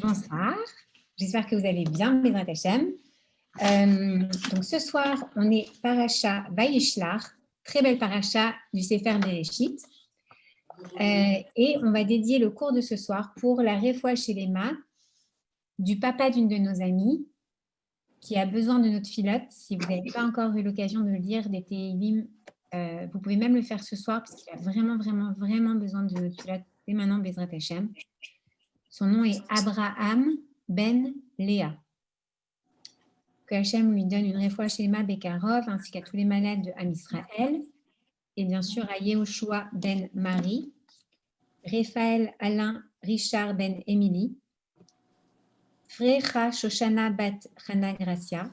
Bonsoir, j'espère que vous allez bien, Bezrat Hashem. Donc ce soir, on est Parasha Vayishlach, très belle Parasha du Sefer Bereshit. Et on va dédier le cours de ce soir pour la Refoua Shelema du papa d'une de nos amies qui a besoin de notre filote. Si vous n'avez pas encore eu l'occasion de lire des Tehillim, vous pouvez même le faire ce soir parce qu'il a vraiment besoin de notre filote dès maintenant, Bezrat Hashem. Son nom est Abraham Ben Léa. Que Hachem lui donne une Refoua Shelema Bekarov ainsi qu'à tous les malades de Am Israël et bien sûr à Yehoshua Ben Marie, Raphaël Alain Richard Ben Émilie, Frecha Shoshana Bat Chana Gracia,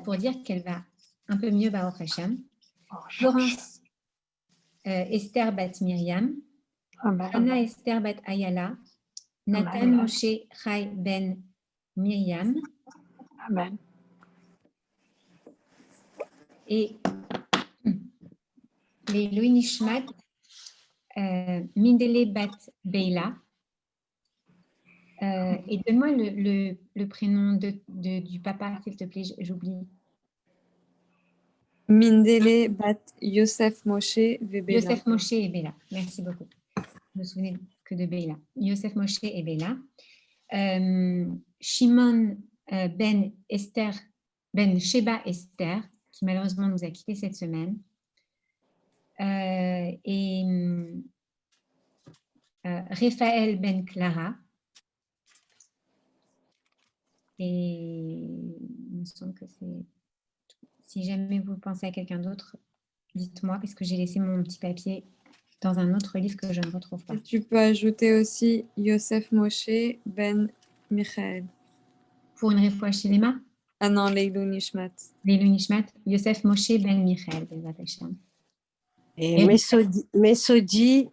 pour dire qu'elle va un peu mieux Baruch Hashem, Florence Esther Bat Myriam, Anna Esther Bat Ayala, Nathan Moshe Chai Ben Myriam. Amen. Et les Louis Nishmat, Mindele Bat Beila. Et donne-moi le prénom du papa, s'il te plaît, j'oublie. Mindele Bat Yosef Moshe Vebela. Yosef Moshe et Bela. Merci beaucoup. Je me souvenais que de Bela. Yosef Moshe et Bela. Shimon Ben Esther, Ben Sheba Esther, qui malheureusement nous a quittés cette semaine. Et Raphaël Ben Clara. Et il me semble que c'est... Si jamais vous pensez à quelqu'un d'autre, dites-moi, parce que j'ai laissé mon petit papier dans un autre livre que je ne retrouve pas. Et tu peux ajouter aussi Yosef Moshe Ben Michael. Pour une Refoua Shelema? Ah non, Leilou Nishmat. Leilou Nishmat, Yosef Moshe Ben Michael. Et Mesodi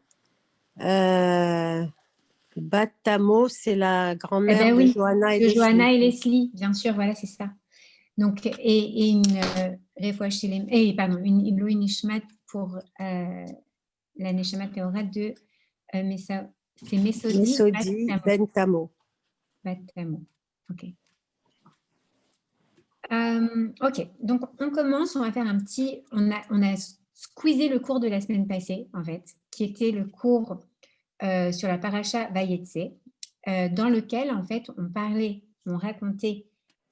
Batamo, c'est la grand-mère de Johanna et de Leslie. Johanna et Leslie, bien sûr, voilà, c'est ça. Donc, et une Refoua Shelema, une Ilou Nishmat pour la Neshama Théora de c'est Mesodi Batamo. Batamo. Ok. Ok, donc on commence, on va faire un petit... On a squeezé le cours de la semaine passée, en fait, qui était le cours sur la Parasha Vayetse, dans lequel, en fait, on racontait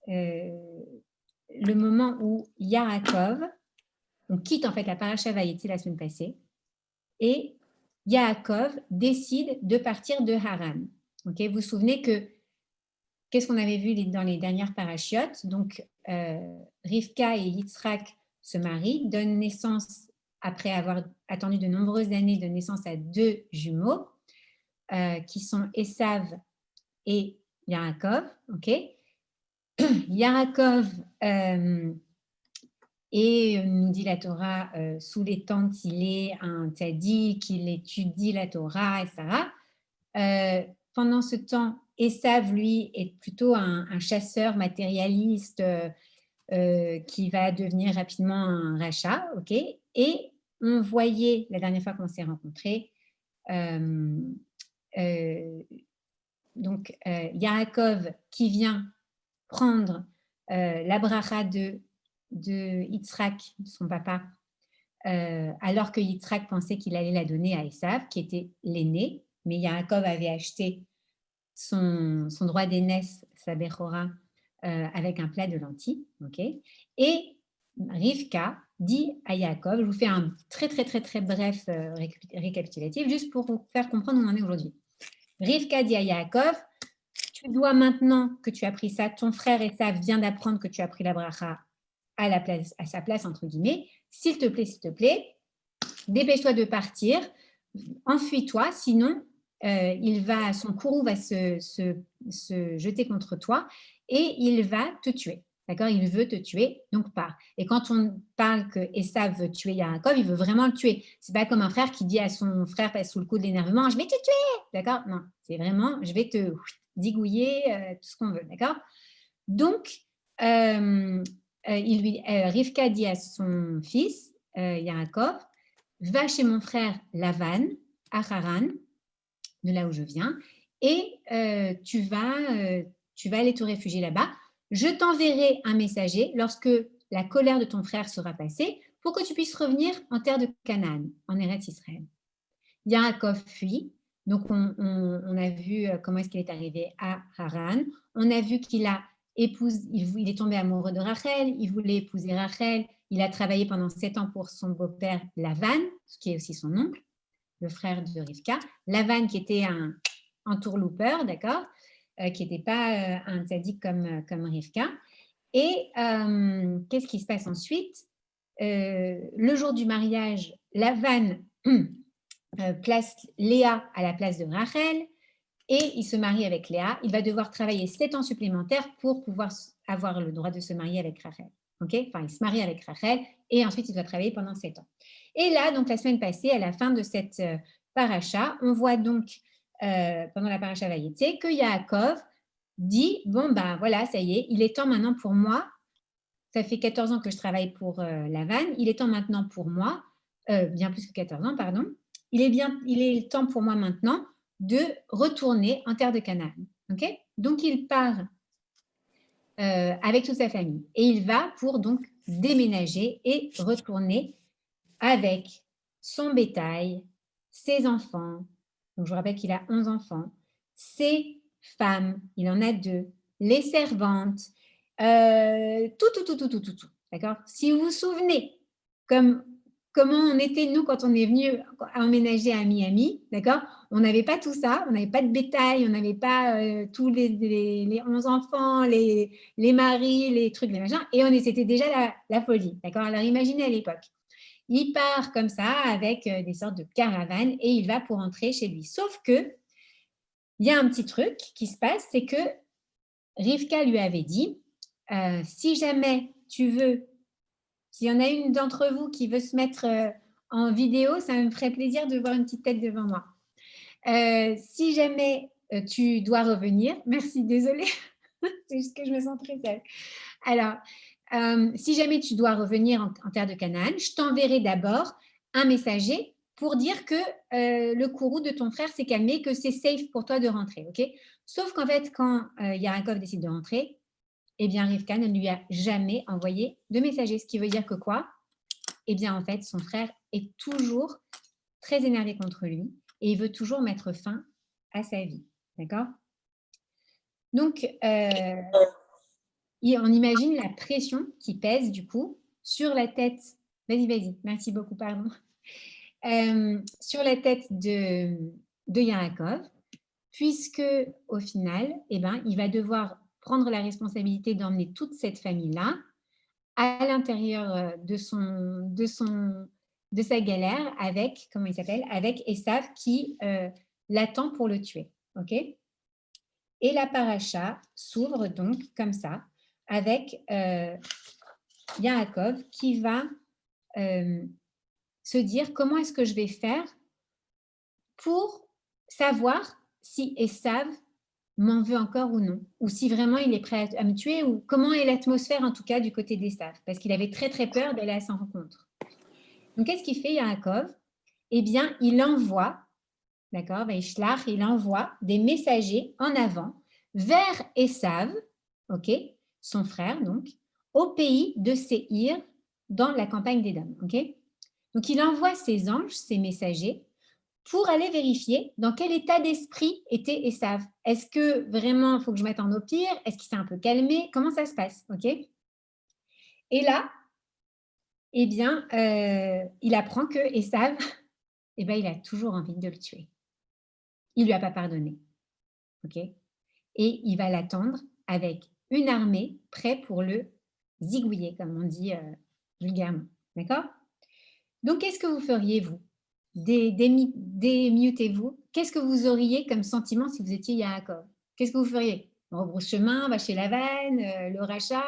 le moment où Yaakov, on quitte, en fait, la Parasha Vayetse la semaine passée, et Yaakov décide de partir de Haran. Ok, vous vous souvenez que qu'est-ce qu'on avait vu dans les dernières parachiotes? Donc, Rivka et Yitzhak se marient, donnent naissance, après avoir attendu de nombreuses années, de naissance à deux jumeaux, qui sont Esav et Yaakov. Okay? Yaakov et nous dit la Torah, sous les tentes, il est un tzaddik, il étudie la Torah, etc. Pendant ce temps, Esav, lui, est plutôt un chasseur matérialiste qui va devenir rapidement un rachat. Okay? Et on voyait, la dernière fois qu'on s'est rencontrés, donc Yaakov qui vient prendre la bracha de Yitzhak, son papa, alors que Yitzhak pensait qu'il allait la donner à Esav, qui était l'aîné, mais Yaakov avait acheté son droit d'aînesse, sa Bechora, avec un plat de lentilles. Okay? Et Rivka dit à Yaakov, je vous fais un très bref récapitulatif, juste pour vous faire comprendre où on en est aujourd'hui. Rivka dit à Yaakov, tu dois maintenant que tu as pris ça, ton frère Esav vient d'apprendre que tu as pris la bracha à sa place, entre guillemets, s'il te plaît, dépêche-toi de partir, enfuis-toi, sinon son courroux va se jeter contre toi et il va te tuer. D'accord? Il veut te tuer, donc pars. Et quand on parle que Esav veut tuer Yaakov, il veut vraiment le tuer. C'est pas comme un frère qui dit à son frère sous le coup de l'énervement, je vais te tuer. D'accord? Non, c'est vraiment, je vais te digouiller, tout ce qu'on veut. D'accord? Donc, Rivka dit à son fils, Yaakov, va chez mon frère Lavan, à Haran, de là où je viens, et tu vas aller te réfugier là-bas. Je t'enverrai un messager lorsque la colère de ton frère sera passée pour que tu puisses revenir en terre de Canaan, en Eretz Israël. Yaakov fuit. Donc, on a vu comment est-ce qu'il est arrivé à Haran. On a vu qu'il est tombé amoureux de Rachel, il voulait épouser Rachel. Il a travaillé pendant 7 ans pour son beau-père Lavan, qui est aussi son oncle, le frère de Rivka. Lavan qui était un entourloupeur, d'accord, qui n'était pas un tzaddik comme Rivka. Et qu'est-ce qui se passe ensuite? Le jour du mariage, Lavan place Léa à la place de Rachel et il se marie avec Léa. Il va devoir travailler 7 ans supplémentaires pour pouvoir avoir le droit de se marier avec Rachel. Okay? Enfin, il se marie avec Rachel et ensuite il doit travailler pendant 7 ans. Et là, donc la semaine passée, à la fin de cette paracha, on voit donc pendant la paracha Vayetze que Yaakov dit, bon ben voilà, ça y est, il est temps maintenant pour moi, ça fait 14 ans que je travaille pour Lavan, il est temps maintenant pour moi, bien plus que 14 ans, pardon, il est temps pour moi maintenant de retourner en terre de Canaan. Okay? Donc, il part avec toute sa famille et il va pour donc déménager et retourner avec son bétail, ses enfants. Donc, je vous rappelle qu'il a 11 enfants, ses femmes, il en a 2, les servantes, tout. D'accord? Si vous vous souvenez, comment on était, nous, quand on est venu emménager à Miami, d'accord? On n'avait pas tout ça, on n'avait pas de bétail, on n'avait pas tous les 11 enfants, les maris, les trucs, les machins, et c'était déjà la folie, d'accord? Alors, imaginez à l'époque. Il part comme ça avec des sortes de caravanes et il va pour rentrer chez lui. Sauf que, il y a un petit truc qui se passe, c'est que Rivka lui avait dit, si jamais tu veux, s'il y en a une d'entre vous qui veut se mettre en vidéo, ça me ferait plaisir de voir une petite tête devant moi. Si jamais tu dois revenir, merci, désolée, c'est juste que je me sens très seule. Alors, si jamais tu dois revenir en terre de Canaan, je t'enverrai d'abord un messager pour dire que le courroux de ton frère s'est calmé, que c'est safe pour toi de rentrer. Okay? Sauf qu'en fait, quand Yaakov décide de rentrer, eh bien, Rivka ne lui a jamais envoyé de messager. Ce qui veut dire que quoi? Eh bien, en fait, son frère est toujours très énervé contre lui et il veut toujours mettre fin à sa vie. D'accord? Donc, on imagine la pression qui pèse, du coup, sur la tête. Vas-y, merci beaucoup, pardon. Sur la tête de Yaakov, puisque, au final, eh ben, il va devoir prendre la responsabilité d'emmener toute cette famille-là à l'intérieur de sa galère avec, comment il s'appelle, avec Esav qui l'attend pour le tuer. Ok? Et la paracha s'ouvre donc comme ça, avec Yaakov qui va se dire comment est-ce que je vais faire pour savoir si Esav m'en veut encore ou non, ou si vraiment il est prêt à me tuer, ou comment est l'atmosphère en tout cas du côté d'Esav, parce qu'il avait très très peur d'aller à sa rencontre. Donc qu'est-ce qu'il fait Yaakov? Eh bien, il envoie, d'accord, il envoie des messagers en avant vers Esav, ok, son frère donc, au pays de Séhir, dans la campagne d'Édom, ok. Donc il envoie ses anges, ses messagers, pour aller vérifier dans quel état d'esprit était Esav. Est-ce que vraiment il faut que je m'attende au pire? Est-ce qu'il s'est un peu calmé? Comment ça se passe? Ok. Et là, eh bien, il apprend que Esav, eh bien, il a toujours envie de le tuer. Il ne lui a pas pardonné. Ok. Et il va l'attendre avec une armée prête pour le zigouiller, comme on dit vulgairement. D'accord? Donc, qu'est-ce que vous feriez, vous? Démutez-vous. Qu'est-ce que vous auriez comme sentiment si vous étiez Yaakov? Qu'est-ce que vous feriez? On rebrousse chemin, on va chez Lavan, le rachat.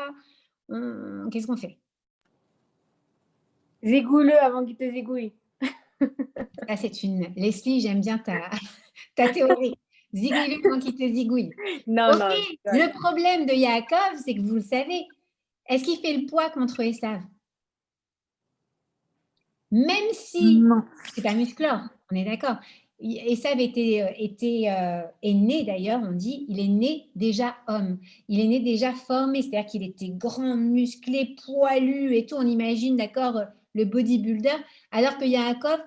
Qu'est-ce qu'on fait? Zigouille-le avant qu'il te zigouille. Ça, c'est une... Leslie, j'aime bien ta théorie. Zigouille-le avant qu'il te zigouille. Non, ok, non. le problème de Yaakov, c'est que vous le savez. Est-ce qu'il fait le poids contre Esav? Même si c'est pas musclore, on est d'accord. Esav est né d'ailleurs, on dit, il est né déjà homme. Il est né déjà formé, c'est-à-dire qu'il était grand, musclé, poilu et tout. On imagine, d'accord, le bodybuilder. Alors que Yaakov,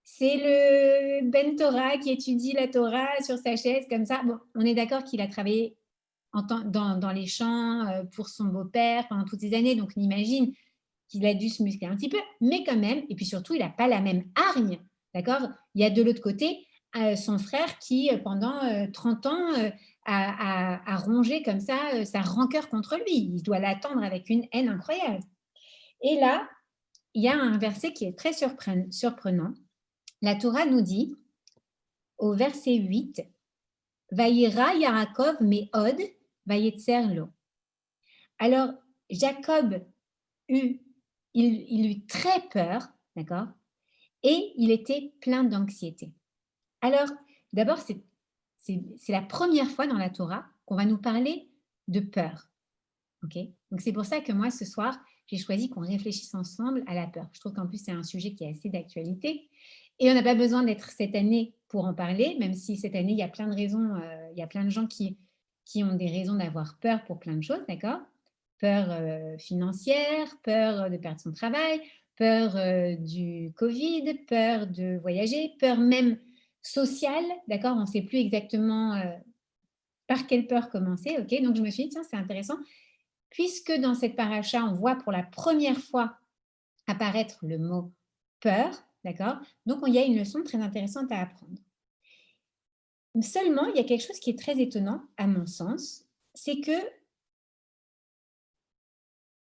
c'est le Ben Torah qui étudie la Torah sur sa chaise comme ça. Bon, on est d'accord qu'il a travaillé dans les champs pour son beau-père pendant toutes ces années. Donc, on imagine qu'il a dû se muscler un petit peu, mais quand même, et puis surtout, il n'a pas la même hargne, d'accord? Il y a de l'autre côté son frère qui, pendant 30 ans, a rongé comme ça sa rancœur contre lui. Il doit l'attendre avec une haine incroyable. Et là, il y a un verset qui est très surprenant. La Torah nous dit, au verset 8, « Vayira Yaakov me'od, vayetzer lo ». Alors, Jacob il eut très peur, d'accord, et il était plein d'anxiété. Alors, d'abord, c'est la première fois dans la Torah qu'on va nous parler de peur. Okay. Donc, c'est pour ça que moi, ce soir, j'ai choisi qu'on réfléchisse ensemble à la peur. Je trouve qu'en plus, c'est un sujet qui est assez d'actualité. Et on n'a pas besoin d'être cette année pour en parler, même si cette année, il y a plein de raisons, il y a plein de gens qui ont des raisons d'avoir peur pour plein de choses, d'accord? Peur financière, peur de perdre son travail, peur du Covid, peur de voyager, peur même sociale, d'accord? On ne sait plus exactement par quelle peur commencer, ok? Donc, je me suis dit, tiens, c'est intéressant. Puisque dans cette paracha, on voit pour la première fois apparaître le mot peur, d'accord? Donc, il y a une leçon très intéressante à apprendre. Seulement, il y a quelque chose qui est très étonnant, à mon sens, c'est que...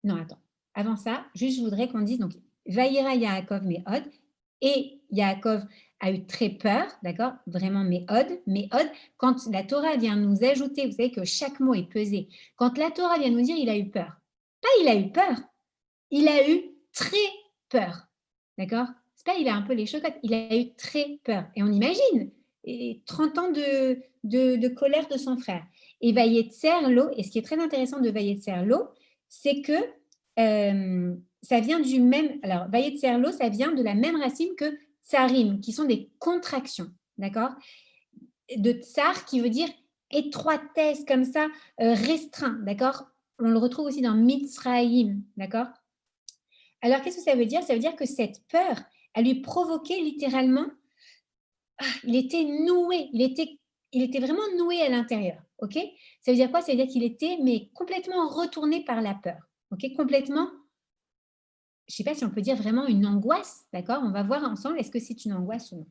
Non, attends. Avant ça, juste, je voudrais qu'on dise, donc, Vaïra Yaakov Me'od, et Yaakov a eu très peur, d'accord? Vraiment Me'od. Quand la Torah vient nous ajouter, vous savez que chaque mot est pesé, quand la Torah vient nous dire il a eu peur, pas il a eu peur, il a eu très peur, d'accord? C'est pas il a un peu les chocottes, il a eu très peur. Et on imagine, et 30 ans de colère de son frère. Et Vayetzer lo, et ce qui est très intéressant de Vayetzer lo, c'est que ça vient du même, alors Vayetzer lo, ça vient de la même racine que tsarim, qui sont des contractions, d'accord? De tsar qui veut dire étroitesse, comme ça, restreint, d'accord? On le retrouve aussi dans Mitzraïm, d'accord? Alors, qu'est-ce que ça veut dire? Ça veut dire que cette peur, elle lui provoquait littéralement, il était noué, il était vraiment noué à l'intérieur, ok? Ça veut dire quoi? Ça veut dire qu'il était mais complètement retourné par la peur, ok? Complètement, je ne sais pas si on peut dire vraiment une angoisse, d'accord? On va voir ensemble, est-ce que c'est une angoisse ou non?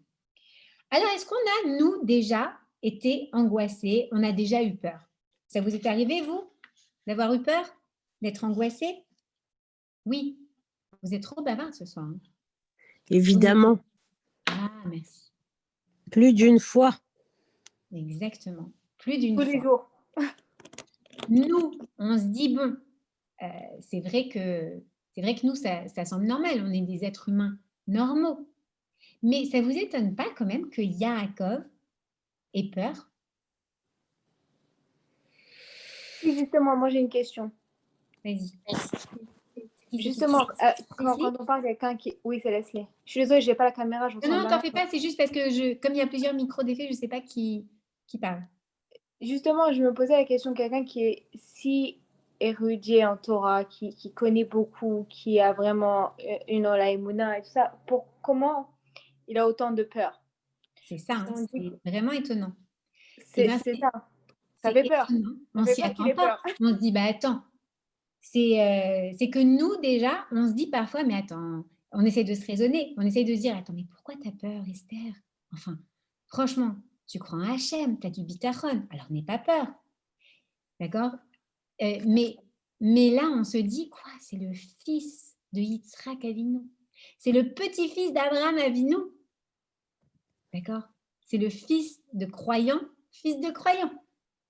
Alors, est-ce qu'on a, nous, déjà été angoissés? On a déjà eu peur? Ça vous est arrivé, vous, d'avoir eu peur? D'être angoissé? Oui. Vous êtes trop bavard ce soir. Hein? Évidemment. Ah, merci. Plus d'une fois. Exactement. Plus d'une fois. Tous les jours. Nous, on se dit, bon, c'est vrai que nous, ça semble normal. On est des êtres humains normaux. Mais ça ne vous étonne pas quand même que Yaakov ait peur? Si, justement, moi j'ai une question. Vas-y. Justement, quand on parle de quelqu'un qui... Oui, c'est Leslie. Je suis désolée, je n'ai pas la caméra. Non, t'en fais pas, c'est juste parce que comme il y a plusieurs micros d'effet, je ne sais pas qui parle. Justement, je me posais la question, quelqu'un qui est si érudit en Torah, qui connaît beaucoup, qui a vraiment une olaïmouna et tout ça, comment il a autant de peur? C'est ça, hein, c'est vraiment étonnant. C'est ça, ça fait peur. On s'y attend pas. On se dit, bah attends, c'est que nous déjà, on se dit parfois, mais attends, on essaie de se raisonner, on essaie de se dire, attends, mais pourquoi tu as peur, Esther? Enfin, franchement, tu crois en Hachem, tu as du bitachon, alors n'aie pas peur. D'accord? Mais là, on se dit, quoi? C'est le fils de Yitzhak Avinu. C'est le petit-fils d'Abraham Avinu. D'accord? C'est le fils de croyant.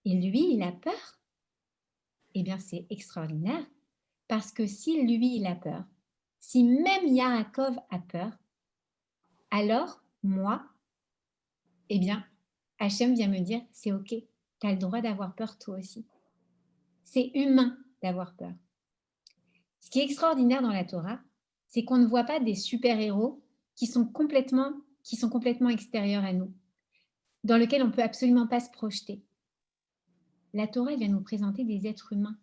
Et lui, il a peur. Eh bien, c'est extraordinaire. Parce que si lui, il a peur, si même Yaakov a peur, alors moi, eh bien, Hachem vient me dire, c'est OK, tu as le droit d'avoir peur toi aussi. C'est humain d'avoir peur. Ce qui est extraordinaire dans la Torah, c'est qu'on ne voit pas des super-héros qui sont complètement qui sont complètement extérieurs à nous, dans lesquels on ne peut absolument pas se projeter. La Torah vient nous présenter des êtres humains.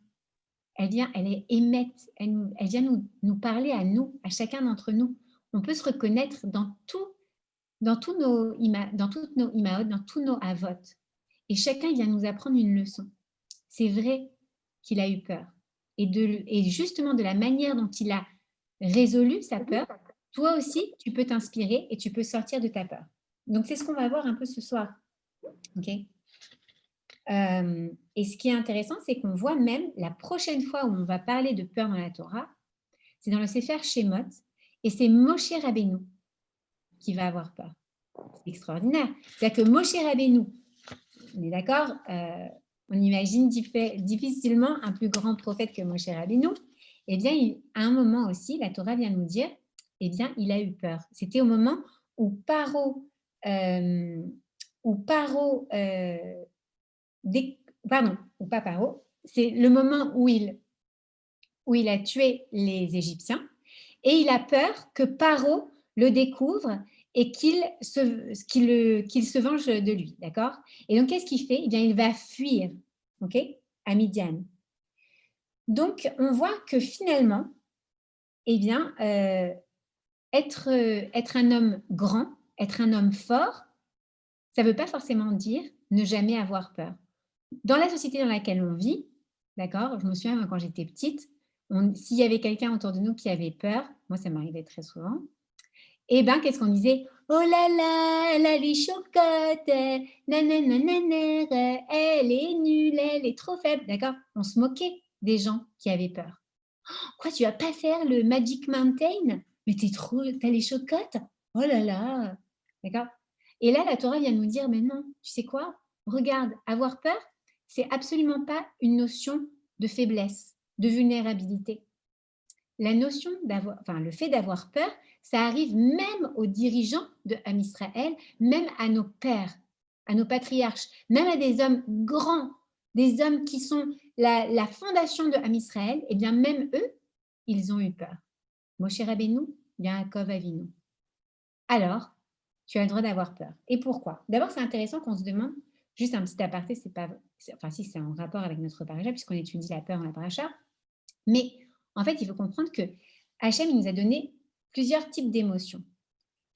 Elle vient nous parler à nous, à chacun d'entre nous. On peut se reconnaître dans toutes nos imaot, dans tous nos avot. Et chacun vient nous apprendre une leçon. C'est vrai qu'il a eu peur. Et justement, de la manière dont il a résolu sa peur, toi aussi, tu peux t'inspirer et tu peux sortir de ta peur. Donc, c'est ce qu'on va voir un peu ce soir. OK ? Et ce qui est intéressant, c'est qu'on voit même la prochaine fois où on va parler de peur dans la Torah, c'est dans le Sefer Shemot, et c'est Moshe Rabbeinu qui va avoir peur. C'est extraordinaire. C'est-à-dire que Moshe Rabbeinu, on est d'accord, on imagine difficilement un plus grand prophète que Moshe Rabbeinu. Eh bien, à un moment aussi, la Torah vient nous dire, eh bien, il a eu peur. C'était au moment où Paro ou pas Paro, c'est le moment où il a tué les Égyptiens et il a peur que Paro le découvre et qu'il se venge de lui, d'accord? Et donc, qu'est-ce qu'il fait? Eh bien, il va fuir, ok, à Midian. Donc, on voit que finalement, eh bien, être un homme grand, être un homme fort, ça ne veut pas forcément dire ne jamais avoir peur. Dans la société dans laquelle on vit, d'accord, je me souviens quand j'étais petite, s'il y avait quelqu'un autour de nous qui avait peur, moi ça m'arrivait très souvent, et bien qu'est-ce qu'on disait? Oh là là, elle a les chocottes, nanana, elle est nulle, elle est trop faible, d'accord? On se moquait des gens qui avaient peur. Quoi, tu vas pas faire le Magic Mountain? Mais t'as les chocottes? Oh là là, d'accord? Et là, la Torah vient nous dire, mais non, tu sais quoi? Regarde, avoir peur, c'est absolument pas une notion de faiblesse, de vulnérabilité. La notion le fait d'avoir peur, ça arrive même aux dirigeants de Am Israël, même à nos pères, à nos patriarches, même à des hommes grands, des hommes qui sont la fondation de Am Israël, et bien même eux, ils ont eu peur. Moshe Rabbeinu, Yaakov Avinu. Alors, tu as le droit d'avoir peur. Et pourquoi? D'abord, c'est intéressant qu'on se demande, juste un petit aparté, si c'est en rapport avec notre paracha, puisqu'on étudie la peur dans la paracha, mais en fait, il faut comprendre que Hachem il nous a donné plusieurs types d'émotions.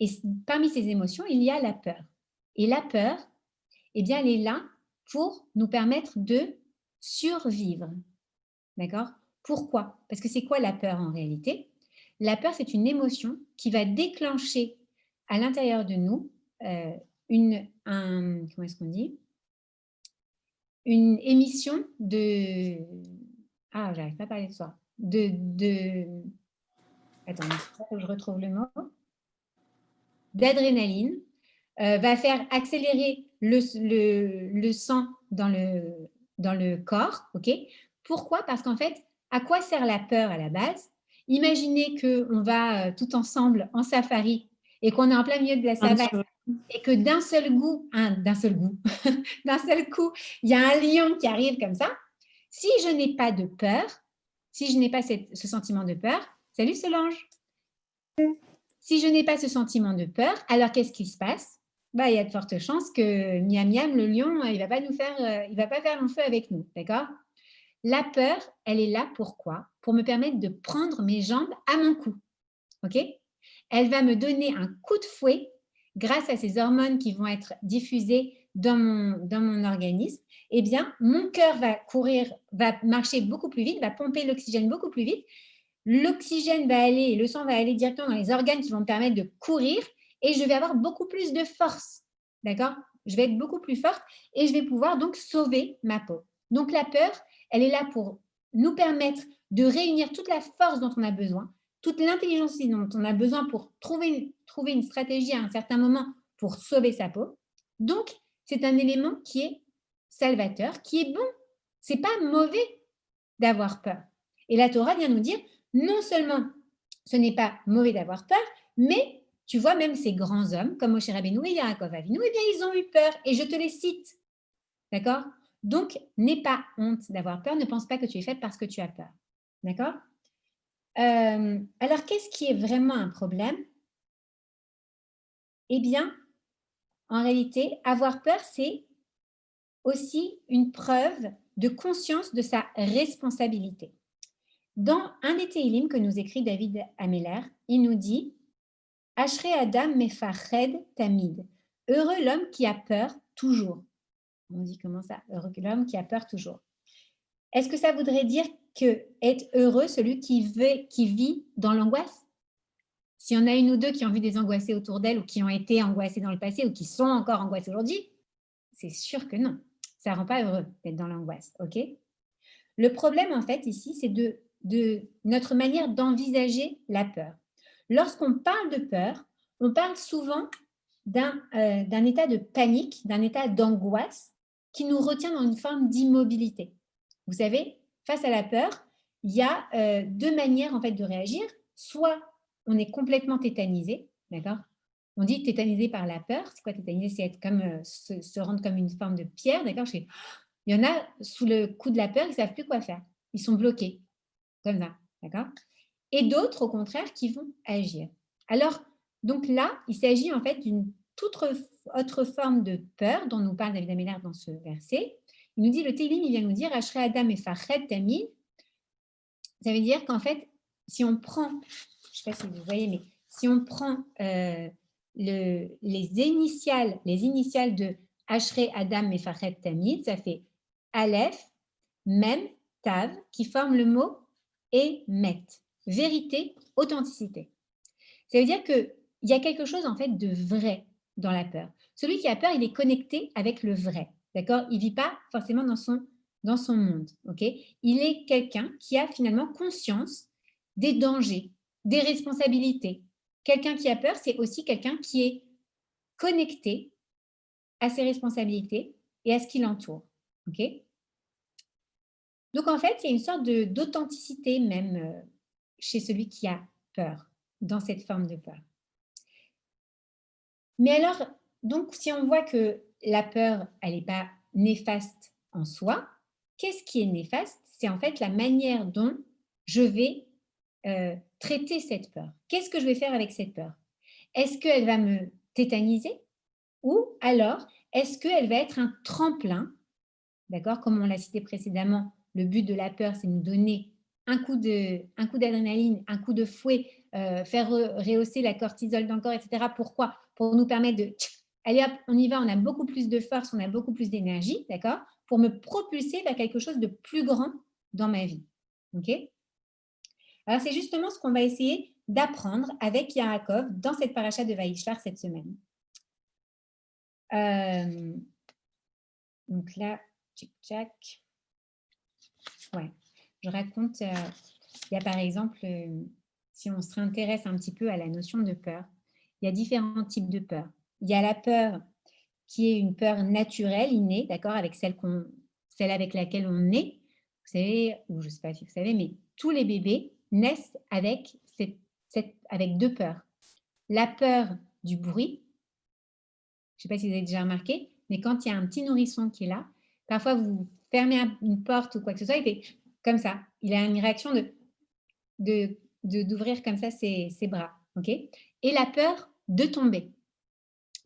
Et parmi ces émotions, il y a la peur. Et la peur, eh bien, elle est là pour nous permettre de survivre. D'accord? Pourquoi? Parce que c'est quoi la peur en réalité? La peur, c'est une émotion qui va déclencher à l'intérieur de nous comment est-ce qu'on dit? Une émission de... Ah, j'arrive pas à parler de ça. Attends, je retrouve le mot. D'adrénaline, va faire accélérer le sang dans le corps. Ok? Pourquoi? Parce qu'en fait, à quoi sert la peur à la base? Imaginez qu'on va tout ensemble en safari et qu'on est en plein milieu de la savane et que d'un seul coup, il y a un lion qui arrive comme ça. Si je n'ai pas de peur, si je n'ai pas ce sentiment de peur, salut Solange. Si je n'ai pas ce sentiment de peur, alors qu'est-ce qui se passe? Il y a de fortes chances que miam miam, le lion, il va pas faire long feu avec nous, d'accord? La peur, elle est là pourquoi? Pour me permettre de prendre mes jambes à mon cou, ok? Elle va me donner un coup de fouet grâce à ces hormones qui vont être diffusées dans mon organisme. Eh bien, mon cœur va marcher beaucoup plus vite, va pomper l'oxygène beaucoup plus vite. L'oxygène va aller et le sang va aller directement dans les organes qui vont me permettre de courir et je vais avoir beaucoup plus de force, d'accord? Je vais être beaucoup plus forte et je vais pouvoir donc sauver ma peau. Donc la peur, elle est là pour nous permettre de réunir toute la force dont on a besoin, toute l'intelligence dont on a besoin pour trouver une stratégie à un certain moment pour sauver sa peau. Donc, c'est un élément qui est salvateur, qui est bon. Ce n'est pas mauvais d'avoir peur. Et la Torah vient nous dire, non seulement ce n'est pas mauvais d'avoir peur, mais tu vois, même ces grands hommes, comme Moshe Rabbeinu et Yaakov Avinu, eh bien, ils ont eu peur, et je te les cite. D'accord? Donc, n'aie pas honte d'avoir peur, ne pense pas que tu es faite parce que tu as peur. D'accord? Alors, qu'est-ce qui est vraiment un problème? Eh bien, en réalité, avoir peur, c'est aussi une preuve de conscience de sa responsabilité. Dans un des Téhilim que nous écrit David Ameller, il nous dit « Ashrei Adam mefached tamid » Heureux l'homme qui a peur toujours. On dit comment ça? Heureux l'homme qui a peur toujours. Est-ce que ça voudrait dire que être heureux, celui qui vit dans l'angoisse? S'il y en a une ou deux qui ont vu des angoissés autour d'elle ou qui ont été angoissés dans le passé ou qui sont encore angoissés aujourd'hui, c'est sûr que non. Ça ne rend pas heureux d'être dans l'angoisse, ok? Le problème, en fait, ici, c'est de notre manière d'envisager la peur. Lorsqu'on parle de peur, on parle souvent d'un état de panique, d'un état d'angoisse qui nous retient dans une forme d'immobilité. Vous savez, face à la peur, il y a deux manières en fait de réagir. Soit on est complètement tétanisé, d'accord? On dit tétanisé par la peur. C'est quoi tétanisé? C'est être comme se rendre comme une forme de pierre, d'accord? Il y en a sous le coup de la peur, ils ne savent plus quoi faire. Ils sont bloqués, comme ça, d'accord? Et d'autres, au contraire, qui vont agir. Alors, donc là, il s'agit en fait d'une toute autre forme de peur dont nous parle David Ameller dans ce verset. Il nous dit, le Téhilim, il vient nous dire, Ashrei Adam mefached tamid. Ça veut dire qu'en fait, si on prend, je ne sais pas si vous voyez, mais si on prend les initiales de Ashrei Adam mefached tamid, ça fait Aleph, Mem, Tav, qui forment le mot Emet, vérité, authenticité. Ça veut dire qu'il y a quelque chose en fait de vrai dans la peur. Celui qui a peur, il est connecté avec le vrai, d'accord? Il ne vit pas forcément dans son monde, ok? Il est quelqu'un qui a finalement conscience des dangers, des responsabilités. Quelqu'un qui a peur, c'est aussi quelqu'un qui est connecté à ses responsabilités et à ce qui l'entoure, ok? Donc en fait, il y a une sorte d'authenticité même chez celui qui a peur, dans cette forme de peur. Mais alors, donc, si on voit que la peur, elle n'est pas néfaste en soi, qu'est-ce qui est néfaste? C'est en fait la manière dont je vais traiter cette peur. Qu'est-ce que je vais faire avec cette peur? Est-ce qu'elle va me tétaniser? Ou alors, est-ce qu'elle va être un tremplin? D'accord? Comme on l'a cité précédemment, le but de la peur, c'est de nous donner un coup d'adrénaline, un coup de fouet, faire rehausser la cortisol dans le corps, etc. Pourquoi? Pour nous permettre de allez hop, on y va, on a beaucoup plus de force, on a beaucoup plus d'énergie, d'accord? Pour me propulser vers quelque chose de plus grand dans ma vie. Ok? Alors c'est justement ce qu'on va essayer d'apprendre avec Yaakov dans cette paracha de Vaïshlar cette semaine. Donc là, tchic-tchac. Ouais, je raconte, il y a par exemple, si on se réintéresse un petit peu à la notion de peur, il y a différents types de peur. Il y a la peur qui est une peur naturelle, innée, d'accord, avec celle avec laquelle on naît. Vous savez, ou je ne sais pas si vous savez, mais tous les bébés naissent avec avec deux peurs. La peur du bruit, je ne sais pas si vous avez déjà remarqué, mais quand il y a un petit nourrisson qui est là, parfois vous fermez une porte ou quoi que ce soit, il fait comme ça. Il a une réaction d'ouvrir comme ça ses bras. Okay? Et la peur de tomber.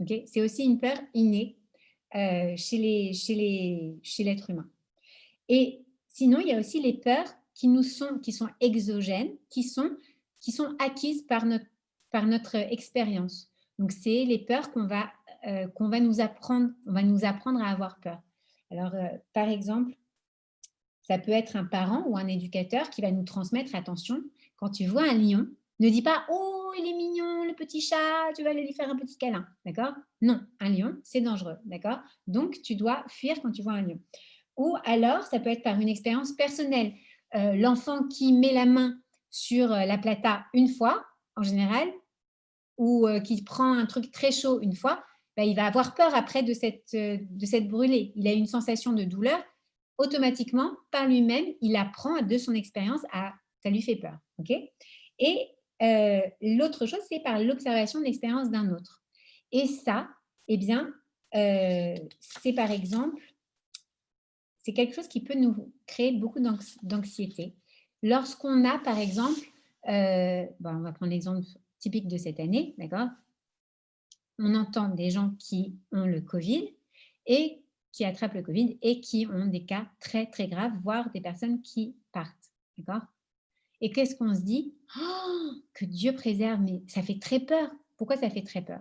Okay? C'est aussi une peur innée chez l'être humain. Et sinon, il y a aussi les peurs qui sont exogènes, qui sont acquises par notre expérience. Donc, c'est les peurs qu'on va nous apprendre à avoir peur. Alors, par exemple, ça peut être un parent ou un éducateur qui va nous transmettre, attention, quand tu vois un lion, ne dis pas « Oh, il est mignon, le petit chat, tu vas aller lui faire un petit câlin. » D'accord? Non, un lion, c'est dangereux. D'accord? Donc, tu dois fuir quand tu vois un lion. Ou alors, ça peut être par une expérience personnelle. L'enfant qui met la main sur la plata une fois, en général, ou qui prend un truc très chaud une fois, ben, il va avoir peur après de cette brûlée. Il a une sensation de douleur. Automatiquement, par lui-même, il apprend de son expérience ça lui fait peur. Okay? Et l'autre chose, c'est par l'observation de l'expérience d'un autre. Et ça, eh bien, c'est par exemple, c'est quelque chose qui peut nous créer beaucoup d'anxiété. Lorsqu'on a, par exemple, on va prendre l'exemple typique de cette année, d'accord? on entend des gens qui ont le Covid et qui attrapent le Covid et qui ont des cas très, très graves, voire des personnes qui partent. D'accord? Et qu'est-ce qu'on se dit? Oh, que Dieu préserve, mais ça fait très peur. Pourquoi ça fait très peur?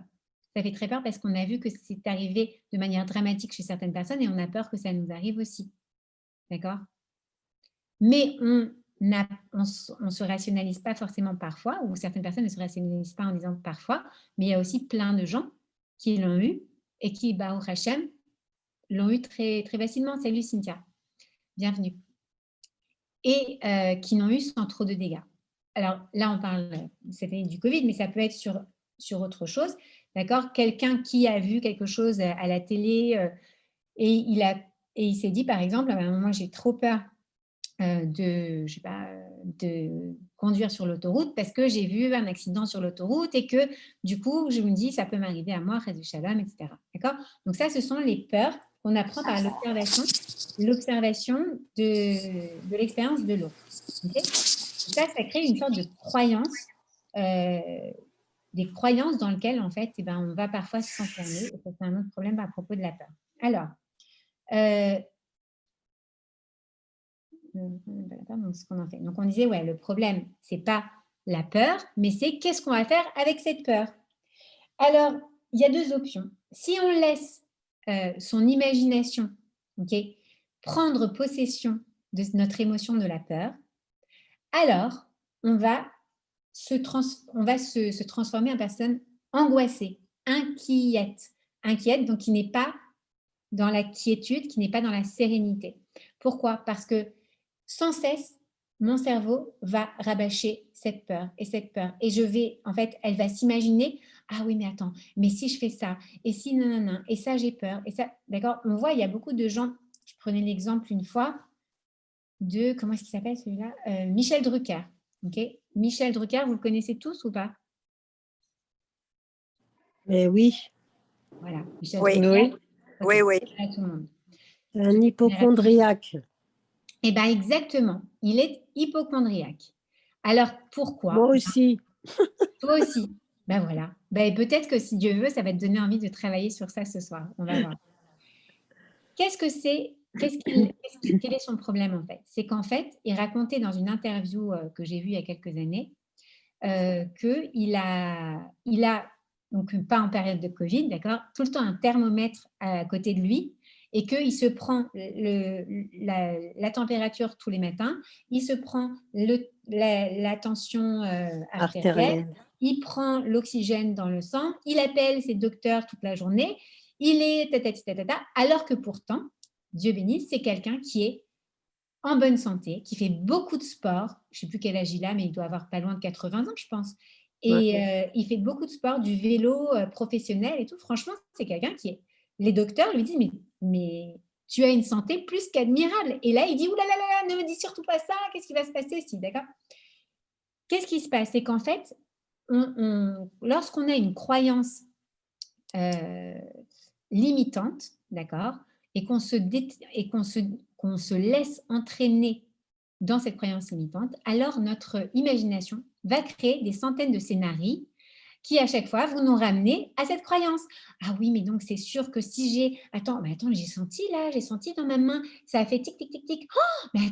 Ça fait très peur parce qu'on a vu que c'est arrivé de manière dramatique chez certaines personnes et on a peur que ça nous arrive aussi. D'accord? Mais on ne se rationalise pas forcément parfois, ou certaines personnes ne se rationalisent pas en disant parfois, mais il y a aussi plein de gens qui l'ont eu et qui, Baruch Hashem, l'ont eu très, très facilement. Salut Cynthia, bienvenue. Et qui n'ont eu sans trop de dégâts. Alors là, on parle cette année du Covid, mais ça peut être sur autre chose. D'accord? Quelqu'un qui a vu quelque chose à la télé et il s'est dit, par exemple, à un moment, j'ai trop peur de conduire sur l'autoroute parce que j'ai vu un accident sur l'autoroute et que du coup, je me dis, ça peut m'arriver à moi, Chazé Shalom, etc. D'accord? Donc ça, ce sont les peurs qu'on apprend par l'observation de l'expérience de l'autre. Okay? Ça crée une sorte de croyance, des croyances dans lesquelles, en fait, on va parfois s'enfermer. Et ça, c'est un autre problème à propos de la peur. Alors, donc, ce qu'on en fait. Donc, on disait, ouais, le problème, c'est pas la peur, mais c'est qu'est-ce qu'on va faire avec cette peur. Alors, il y a deux options. Si on laisse son imagination, okay, prendre possession de notre émotion de la peur, alors on va se transformer en personne angoissée, inquiète, donc qui n'est pas dans la quiétude, qui n'est pas dans la sérénité. Pourquoi? Parce que sans cesse, mon cerveau va rabâcher cette peur. Et elle va s'imaginer, ah oui, mais attends, mais si je fais ça, et si non, et ça, j'ai peur, et ça, d'accord? On voit, il y a beaucoup de gens, je prenais l'exemple une fois de, comment est-ce qu'il s'appelle celui-là? Michel Drucker. Okay? Michel Drucker, vous le connaissez tous ou pas? Mais oui. Voilà, Michel Oui, Drucker. oui, oui. À tout le monde. Un hypochondriaque. Eh bien, exactement. Il est hypochondriaque. Alors, pourquoi? Moi aussi. Toi aussi. Ben voilà. Ben, peut-être que si Dieu veut, ça va te donner envie de travailler sur ça ce soir. On va voir. Qu'est-ce que c'est? Quel est son problème en fait? C'est qu'en fait, il racontait dans une interview que j'ai vue il y a quelques années qu'il a, donc pas en période de Covid, d'accord, tout le temps un thermomètre à côté de lui et qu'il se prend la température tous les matins, il se prend la tension artérielle, il prend l'oxygène dans le sang, il appelle ses docteurs toute la journée, il est alors que pourtant, Dieu bénisse, c'est quelqu'un qui est en bonne santé, qui fait beaucoup de sport. Je ne sais plus quel âge il a, mais il doit avoir pas loin de 80 ans, je pense. Et il fait beaucoup de sport, du vélo professionnel et tout. Franchement, c'est quelqu'un qui est... Les docteurs lui disent, mais tu as une santé plus qu'admirable. Et là, il dit, oulala, ne me dis surtout pas ça, qu'est-ce qui va se passer si, d'accord? Qu'est-ce qui se passe? C'est qu'en fait, lorsqu'on a une croyance limitante, d'accord, et qu'on se laisse entraîner dans cette croyance limitante, alors notre imagination va créer des centaines de scénarios qui, à chaque fois, vont nous ramener à cette croyance. Ah oui, mais donc c'est sûr que si j'ai... Attends, j'ai senti dans ma main, ça a fait tic, tic, tic, tic. Oh, mais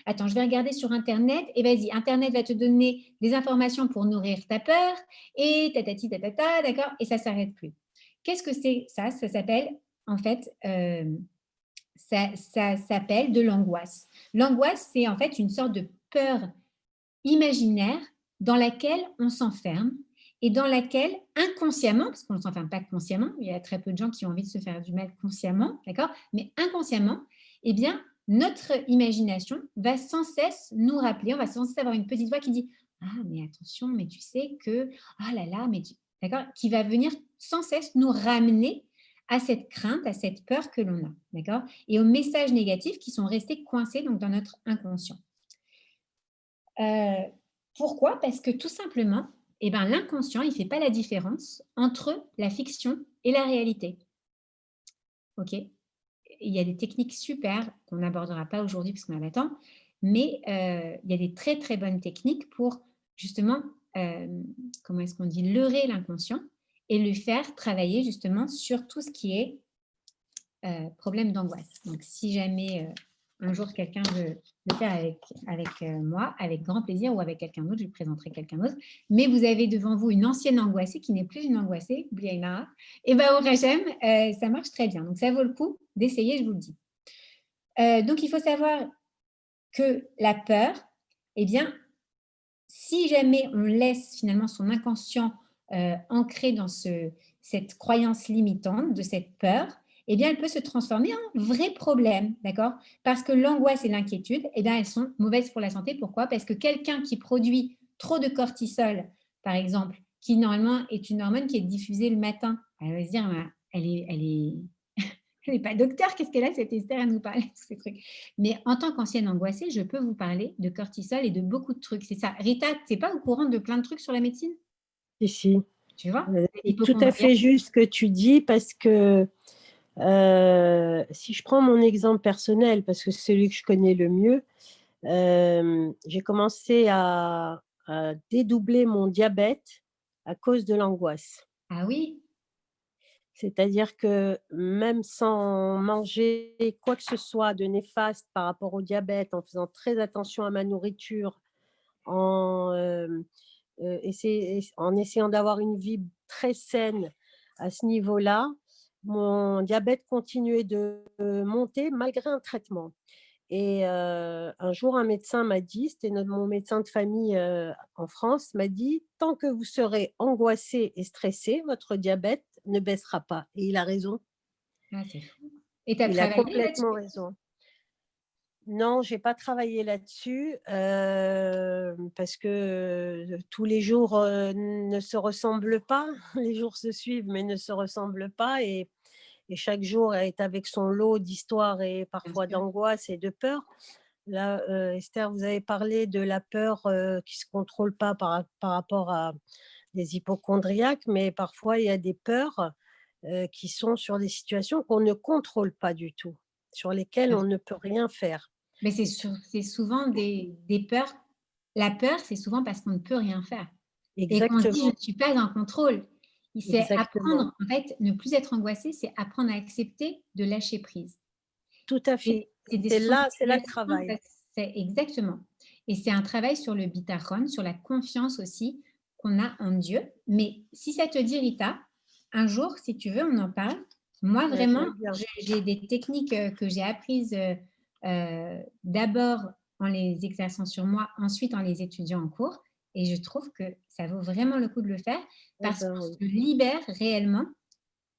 attends, je vais regarder sur Internet. Et vas-y, Internet va te donner des informations pour nourrir ta peur. Et tatati, tatata, d'accord? Et ça ne s'arrête plus. Qu'est-ce que c'est ça? Ça s'appelle, en fait, ça s'appelle de l'angoisse. L'angoisse, c'est en fait une sorte de peur imaginaire dans laquelle on s'enferme et dans laquelle inconsciemment, parce qu'on ne s'enferme pas consciemment, il y a très peu de gens qui ont envie de se faire du mal consciemment, d'accord? Mais inconsciemment, eh bien, notre imagination va sans cesse nous rappeler, on va sans cesse avoir une petite voix qui dit « Ah, mais attention, mais tu sais que... Ah là là, mais tu... » D'accord? Qui va venir sans cesse nous ramener à cette crainte, à cette peur que l'on a, d'accord? Et aux messages négatifs qui sont restés coincés donc, dans notre inconscient. Pourquoi? Parce que tout simplement, l'inconscient, il ne fait pas la différence entre la fiction et la réalité. Ok? Il y a des techniques super qu'on n'abordera pas aujourd'hui parce qu'on a le temps, mais il y a des très très bonnes techniques pour justement, comment est-ce qu'on dit, leurrer l'inconscient et le faire travailler justement sur tout ce qui est problème d'angoisse. Donc, si jamais un jour quelqu'un veut le faire avec moi, avec grand plaisir, ou avec quelqu'un d'autre, je lui présenterai quelqu'un d'autre. Mais vous avez devant vous une ancienne angoissée qui n'est plus une angoissée, Bliaina, et bien au Hachem, ça marche très bien. Donc, ça vaut le coup d'essayer, je vous le dis. Donc, il faut savoir que la peur, eh bien, si jamais on laisse finalement son inconscient ancré dans cette croyance limitante de cette peur, eh bien, elle peut se transformer en vrai problème, d'accord? Parce que l'angoisse et l'inquiétude, eh bien, elles sont mauvaises pour la santé. Pourquoi? Parce que quelqu'un qui produit trop de cortisol, par exemple, qui normalement est une hormone qui est diffusée le matin, elle va se dire, elle n'est pas docteur, qu'est-ce qu'elle a cette Esther à nous parler de tous ces trucs. Mais en tant qu'ancienne angoissée, je peux vous parler de cortisol et de beaucoup de trucs. C'est ça. Rita, tu n'es pas au courant de plein de trucs sur la médecine? Si. Tu vois? C'est tout à fait juste ce que tu dis, parce que si je prends mon exemple personnel, parce que c'est celui que je connais le mieux, j'ai commencé à dédoubler mon diabète à cause de l'angoisse. Ah oui? C'est-à-dire que même sans manger quoi que ce soit de néfaste par rapport au diabète, en faisant très attention à ma nourriture, en essayant d'avoir une vie très saine à ce niveau-là, mon diabète continuait de monter malgré un traitement. Et un jour, un médecin m'a dit, c'était mon médecin de famille en France, m'a dit: «Tant que vous serez angoissé et stressé, votre diabète ne baissera pas». Et il a raison. Ah, c'est fou. Et tu as Il a travaillé là-dessus? complètement raison. Non, j'ai pas travaillé là-dessus, parce que, tous les jours, ne se ressemblent pas. Les jours se suivent, mais ne se ressemblent pas, et chaque jour est avec son lot d'histoires et Bien parfois sûr. d'angoisse et de peur. Là, Esther, vous avez parlé de la peur, qui se contrôle pas par rapport à des hypocondriaques, mais parfois il y a des peurs, qui sont sur des situations qu'on ne contrôle pas du tout, sur lesquelles Bien on sûr. ne peut rien faire. Mais c'est souvent des peurs. La peur, c'est souvent parce qu'on ne peut rien faire. Et qu'on se dit, je Exactement, ne suis pas en contrôle. C'est exactement, apprendre, en fait, ne plus être angoissé, c'est apprendre à accepter de lâcher prise. tout à fait. Ce sont des C'est là le situations, travail. c'est exactement. Et c'est un travail sur le bitachon, sur la confiance aussi qu'on a en Dieu. Mais si ça te dit, Rita, un jour, si tu veux, on en parle. Moi, Ouais, je vraiment, veux bien. j'ai des techniques que j'ai apprises d'abord en les exerçant sur moi, ensuite en les étudiant en cours. Et je trouve que ça vaut vraiment le coup de le faire parce Ben qu'on oui. se libère réellement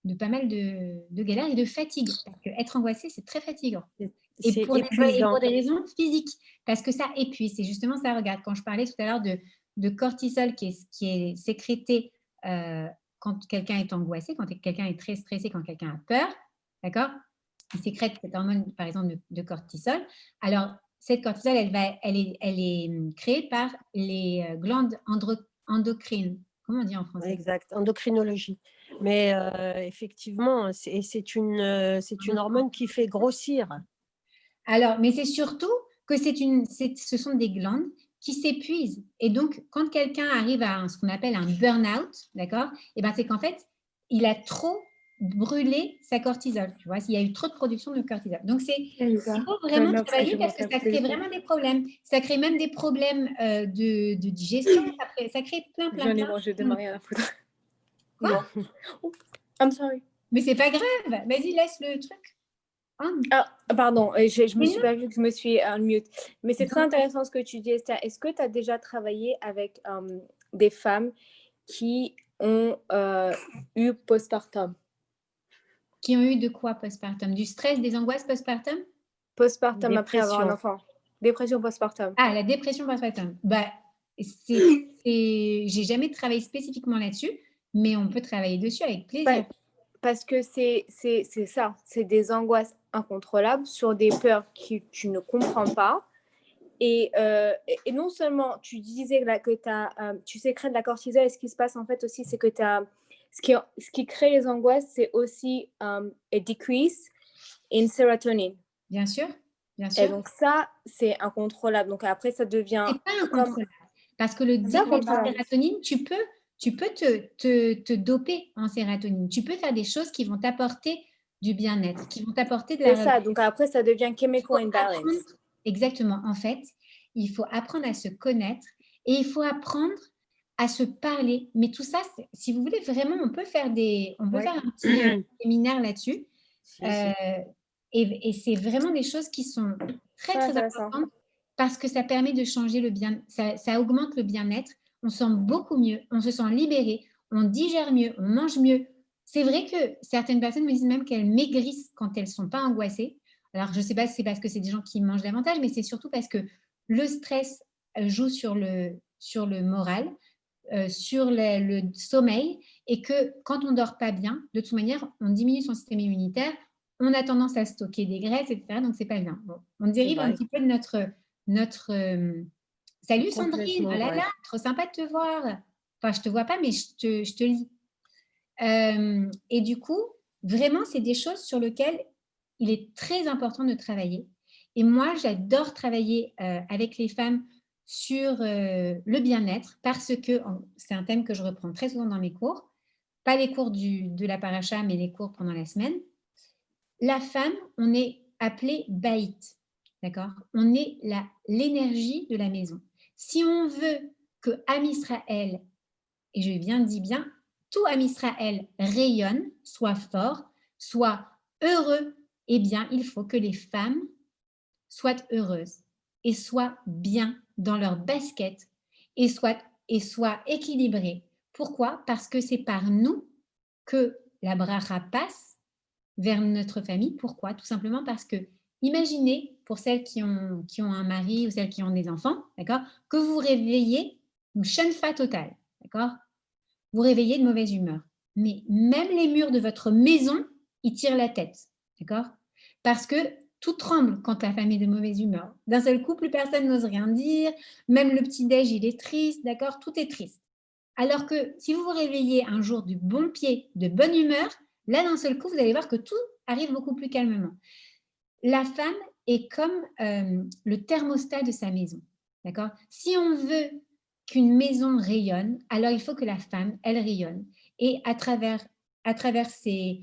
de pas mal de galères et de fatigue. Parce qu'être angoissé, c'est très fatigant. Et C'est pour épuisant. des raisons physiques, parce que ça épuise. C'est justement ça, regarde, quand je parlais tout à l'heure de cortisol qui est sécrété quand quelqu'un est angoissé, quand quelqu'un est très stressé, quand quelqu'un a peur, d'accord? Il sécrète cette hormone, par exemple, de cortisol. Alors, cette cortisol, elle est créée par les glandes endocrines. Comment on dit en français? Exact, endocrinologie. Mais effectivement, c'est une hormone qui fait grossir. Alors, mais c'est surtout que ce sont des glandes qui s'épuisent. Et donc, quand quelqu'un arrive à ce qu'on appelle un burn-out, d'accord, et ben c'est qu'en fait, il a trop brûlé sa cortisol. Tu vois, s'il y a eu trop de production de cortisol. Donc, il faut vraiment travailler parce que ça crée vraiment des problèmes. Ça crée même des problèmes de digestion. Ça crée plein. J'en ai mangé de rien à foutre. Quoi? Oh, I'm sorry. Mais c'est pas grave. Vas-y, laisse le truc. Oh. Ah, pardon, je me Mais suis non. pas vue que je me suis mute. Mais c'est très intéressant ce que tu dis, Esther. Est-ce que tu as déjà travaillé avec des femmes qui ont eu postpartum? Qui ont eu de quoi postpartum? Du stress, des angoisses postpartum? Postpartum après avoir un Dépression. enfant. Dépression postpartum. Ah, la dépression postpartum. Bah, j'ai jamais travaillé spécifiquement là-dessus, mais on peut travailler dessus avec plaisir. Parce que c'est ça, c'est des angoisses incontrôlables sur des peurs que tu ne comprends pas. Et non seulement tu disais là que tu sécrètes de la cortisol, et ce qui se passe en fait aussi, c'est que ce qui crée les angoisses, c'est aussi a decrease in serotonin. Bien sûr, bien Et sûr. donc ça, c'est incontrôlable. Donc après, ça devient C'est pas incontrôlable. Parce que le C'est début de la incontrôlable. sérotonine, tu peux tu peux te doper en sérotonine. Tu peux faire des choses qui vont t'apporter du bien-être, qui vont t'apporter de la C'est ça, donc après, ça devient Il faut chemical apprendre- imbalance. Exactement. En fait, il faut apprendre à se connaître et il faut apprendre à se parler. Mais tout ça, si vous voulez vraiment, on peut faire Ouais. un petit séminaire là-dessus. Si, si. Et c'est vraiment des choses qui sont très, Très très intéressant. importantes parce que ça permet de changer le bien, ça augmente le bien-être. On se sent beaucoup mieux, on se sent libéré, on digère mieux, on mange mieux. C'est vrai que certaines personnes me disent même qu'elles maigrissent quand elles ne sont pas angoissées. Alors, je ne sais pas si c'est parce que c'est des gens qui mangent davantage, mais c'est surtout parce que le stress joue sur le moral, sur le sommeil, et que quand on ne dort pas bien, de toute manière, on diminue son système immunitaire, on a tendance à stocker des graisses, etc. Donc, ce n'est pas bien. Bon, on dérive un vrai. petit peu de notre salut Sandrine, Complètement, ah là ouais. là, trop sympa de te voir. Enfin, je ne te vois pas, mais je te lis. Et du coup, vraiment, c'est des choses sur lesquelles il est très important de travailler. Et moi, j'adore travailler avec les femmes sur le bien-être parce que c'est un thème que je reprends très souvent dans mes cours. Pas les cours de la paracha, mais les cours pendant la semaine. La femme, on est appelé baït, d'accord? On est l'énergie de la maison. Si on veut que Am Israël, et je viens de dire bien, tout Am Israël rayonne, soit fort, soit heureux, eh bien, il faut que les femmes soient heureuses et soient bien dans leur basket et soient équilibrées. Pourquoi? Parce que c'est par nous que la bracha passe vers notre famille. Pourquoi? Tout simplement parce que, imaginez, pour celles qui ont un mari ou celles qui ont des enfants, d'accord, que vous réveillez une chenfa totale, d'accord? Vous réveillez de mauvaise humeur. Mais même les murs de votre maison, ils tirent la tête, d'accord? Parce que tout tremble quand la femme est de mauvaise humeur. D'un seul coup, plus personne n'ose rien dire, même le petit-déj, il est triste, d'accord? Tout est triste. Alors que si vous vous réveillez un jour du bon pied, de bonne humeur, là, d'un seul coup, vous allez voir que tout arrive beaucoup plus calmement. La femme est comme le thermostat de sa maison, d'accord? Si on veut qu'une maison rayonne, alors il faut que la femme, elle rayonne. Et à travers ce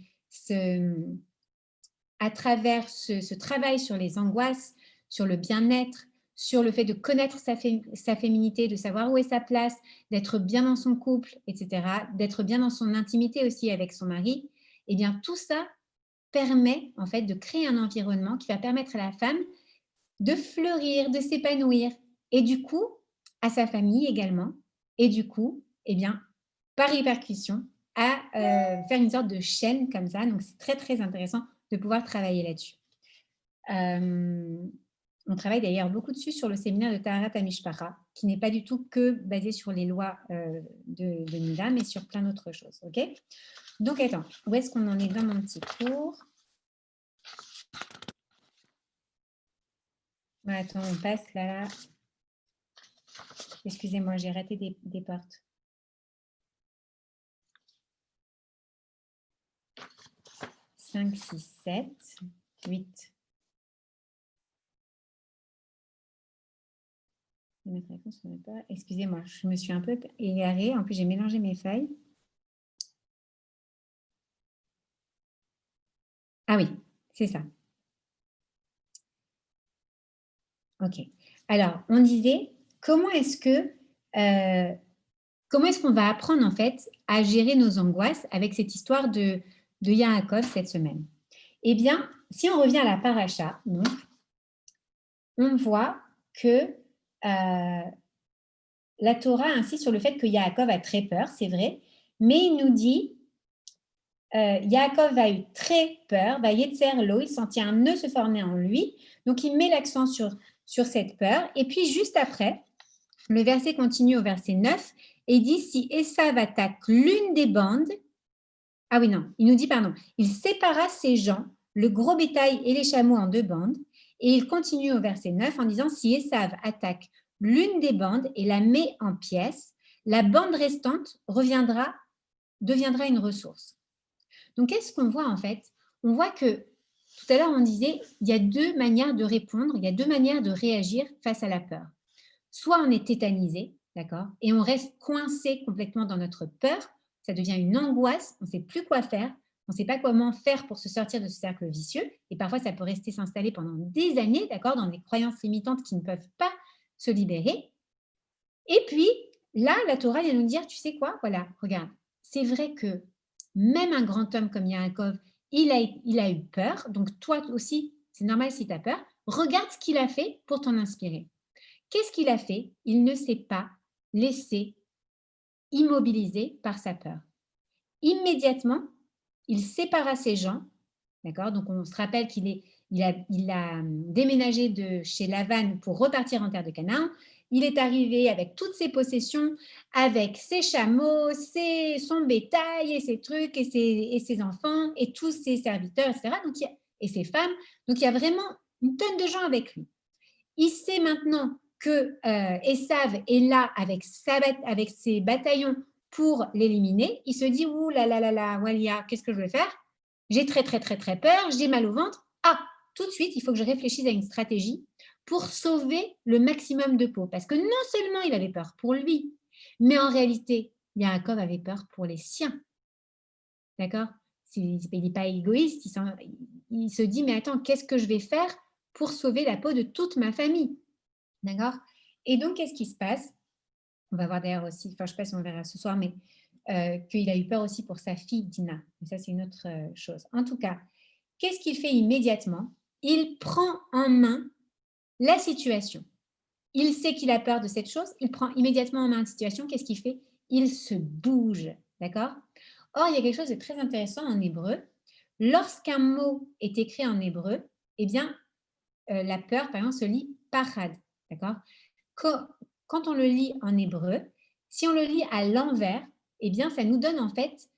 travail sur les angoisses, sur le bien-être, sur le fait de connaître sa féminité, de savoir où est sa place, d'être bien dans son couple, etc., d'être bien dans son intimité aussi avec son mari, eh bien tout ça permet en fait de créer un environnement qui va permettre à la femme de fleurir, de s'épanouir, et du coup à sa famille également, et du coup, eh bien, par répercussion, à faire une sorte de chaîne comme ça. Donc c'est très très intéressant de pouvoir travailler là-dessus. On travaille d'ailleurs beaucoup dessus sur le séminaire de Taharat HaMishpacha, qui n'est pas du tout que basé sur les lois de Nida, mais sur plein d'autres choses. Ok? Donc attends, où est-ce qu'on en est dans mon petit cours? Attends, on passe là. Excusez-moi, j'ai raté des portes. « 5, 6, 7, 8. Excusez-moi, je me suis un peu égarée. En plus, j'ai mélangé mes feuilles. Ah oui, c'est ça. Ok. Alors, on disait, comment est-ce qu'on va apprendre en fait à gérer nos angoisses avec cette histoire de Yaakov cette semaine? Eh bien, si on revient à la paracha, donc, on voit que la Torah insiste sur le fait que Yaakov a très peur, c'est vrai, mais il nous dit Yaakov a eu très peur, Vayetzer-lo, il sentit un nœud se former en lui, donc il met l'accent sur cette peur. Et puis juste après, le verset continue au verset 9 et dit si Esav attaque l'une des bandes, ah oui non, il nous dit pardon, il sépara ses gens, le gros bétail et les chameaux en 2 bandes, et il continue au verset 9 en disant si Esav attaque l'une des bandes et la met en pièces, la bande restante deviendra une ressource. Donc, qu'est-ce qu'on voit en fait? On voit que, tout à l'heure, on disait, il y a 2 manières de répondre, il y a 2 manières de réagir face à la peur. Soit on est tétanisé, d'accord? Et on reste coincé complètement dans notre peur. Ça devient une angoisse, on ne sait plus quoi faire, on ne sait pas comment faire pour se sortir de ce cercle vicieux. Et parfois, ça peut rester s'installer pendant des années, d'accord, dans des croyances limitantes qui ne peuvent pas se libérer. Et puis, là, la Torah vient nous dire, tu sais quoi? Voilà, regarde, c'est vrai que même un grand homme comme Yaakov, il a eu peur. Donc, toi aussi, c'est normal si tu as peur. Regarde ce qu'il a fait pour t'en inspirer. Qu'est-ce qu'il a fait? Il ne s'est pas laissé immobiliser par sa peur. Immédiatement, il sépara ses gens, d'accord? Donc, on se rappelle il a déménagé de chez Lavan pour repartir en terre de Canaan. Il est arrivé avec toutes ses possessions, avec ses chameaux, son bétail et ses trucs et ses enfants et tous ses serviteurs, etc. Et ses femmes. Donc, il y a vraiment une tonne de gens avec lui. Il sait maintenant que Esav est là avec ses bataillons pour l'éliminer. Il se dit, ouh là là là là, Walia, qu'est-ce que je vais faire? J'ai très très très très peur, j'ai mal au ventre. Ah, tout de suite, il faut que je réfléchisse à une stratégie pour sauver le maximum de peau. Parce que non seulement il avait peur pour lui, mais en réalité, Yaakov avait peur pour les siens. D'accord? Il n'est pas égoïste, il se dit, mais attends, qu'est-ce que je vais faire pour sauver la peau de toute ma famille? D'accord? Et donc, qu'est-ce qui se passe? On va voir d'ailleurs aussi, enfin, je ne sais pas si on verra ce soir, mais qu'il a eu peur aussi pour sa fille Dina. Mais ça, c'est une autre chose. En tout cas, qu'est-ce qu'il fait immédiatement? Il prend en main la situation. Il sait qu'il a peur de cette chose, il prend immédiatement en main la situation. Qu'est-ce qu'il fait? Il se bouge. D'accord? Or, il y a quelque chose de très intéressant en hébreu. Lorsqu'un mot est écrit en hébreu, eh bien, la peur, par exemple, se lit parad. D'accord? Quand on le lit en hébreu, si on le lit à l'envers, eh bien, ça nous donne en fait,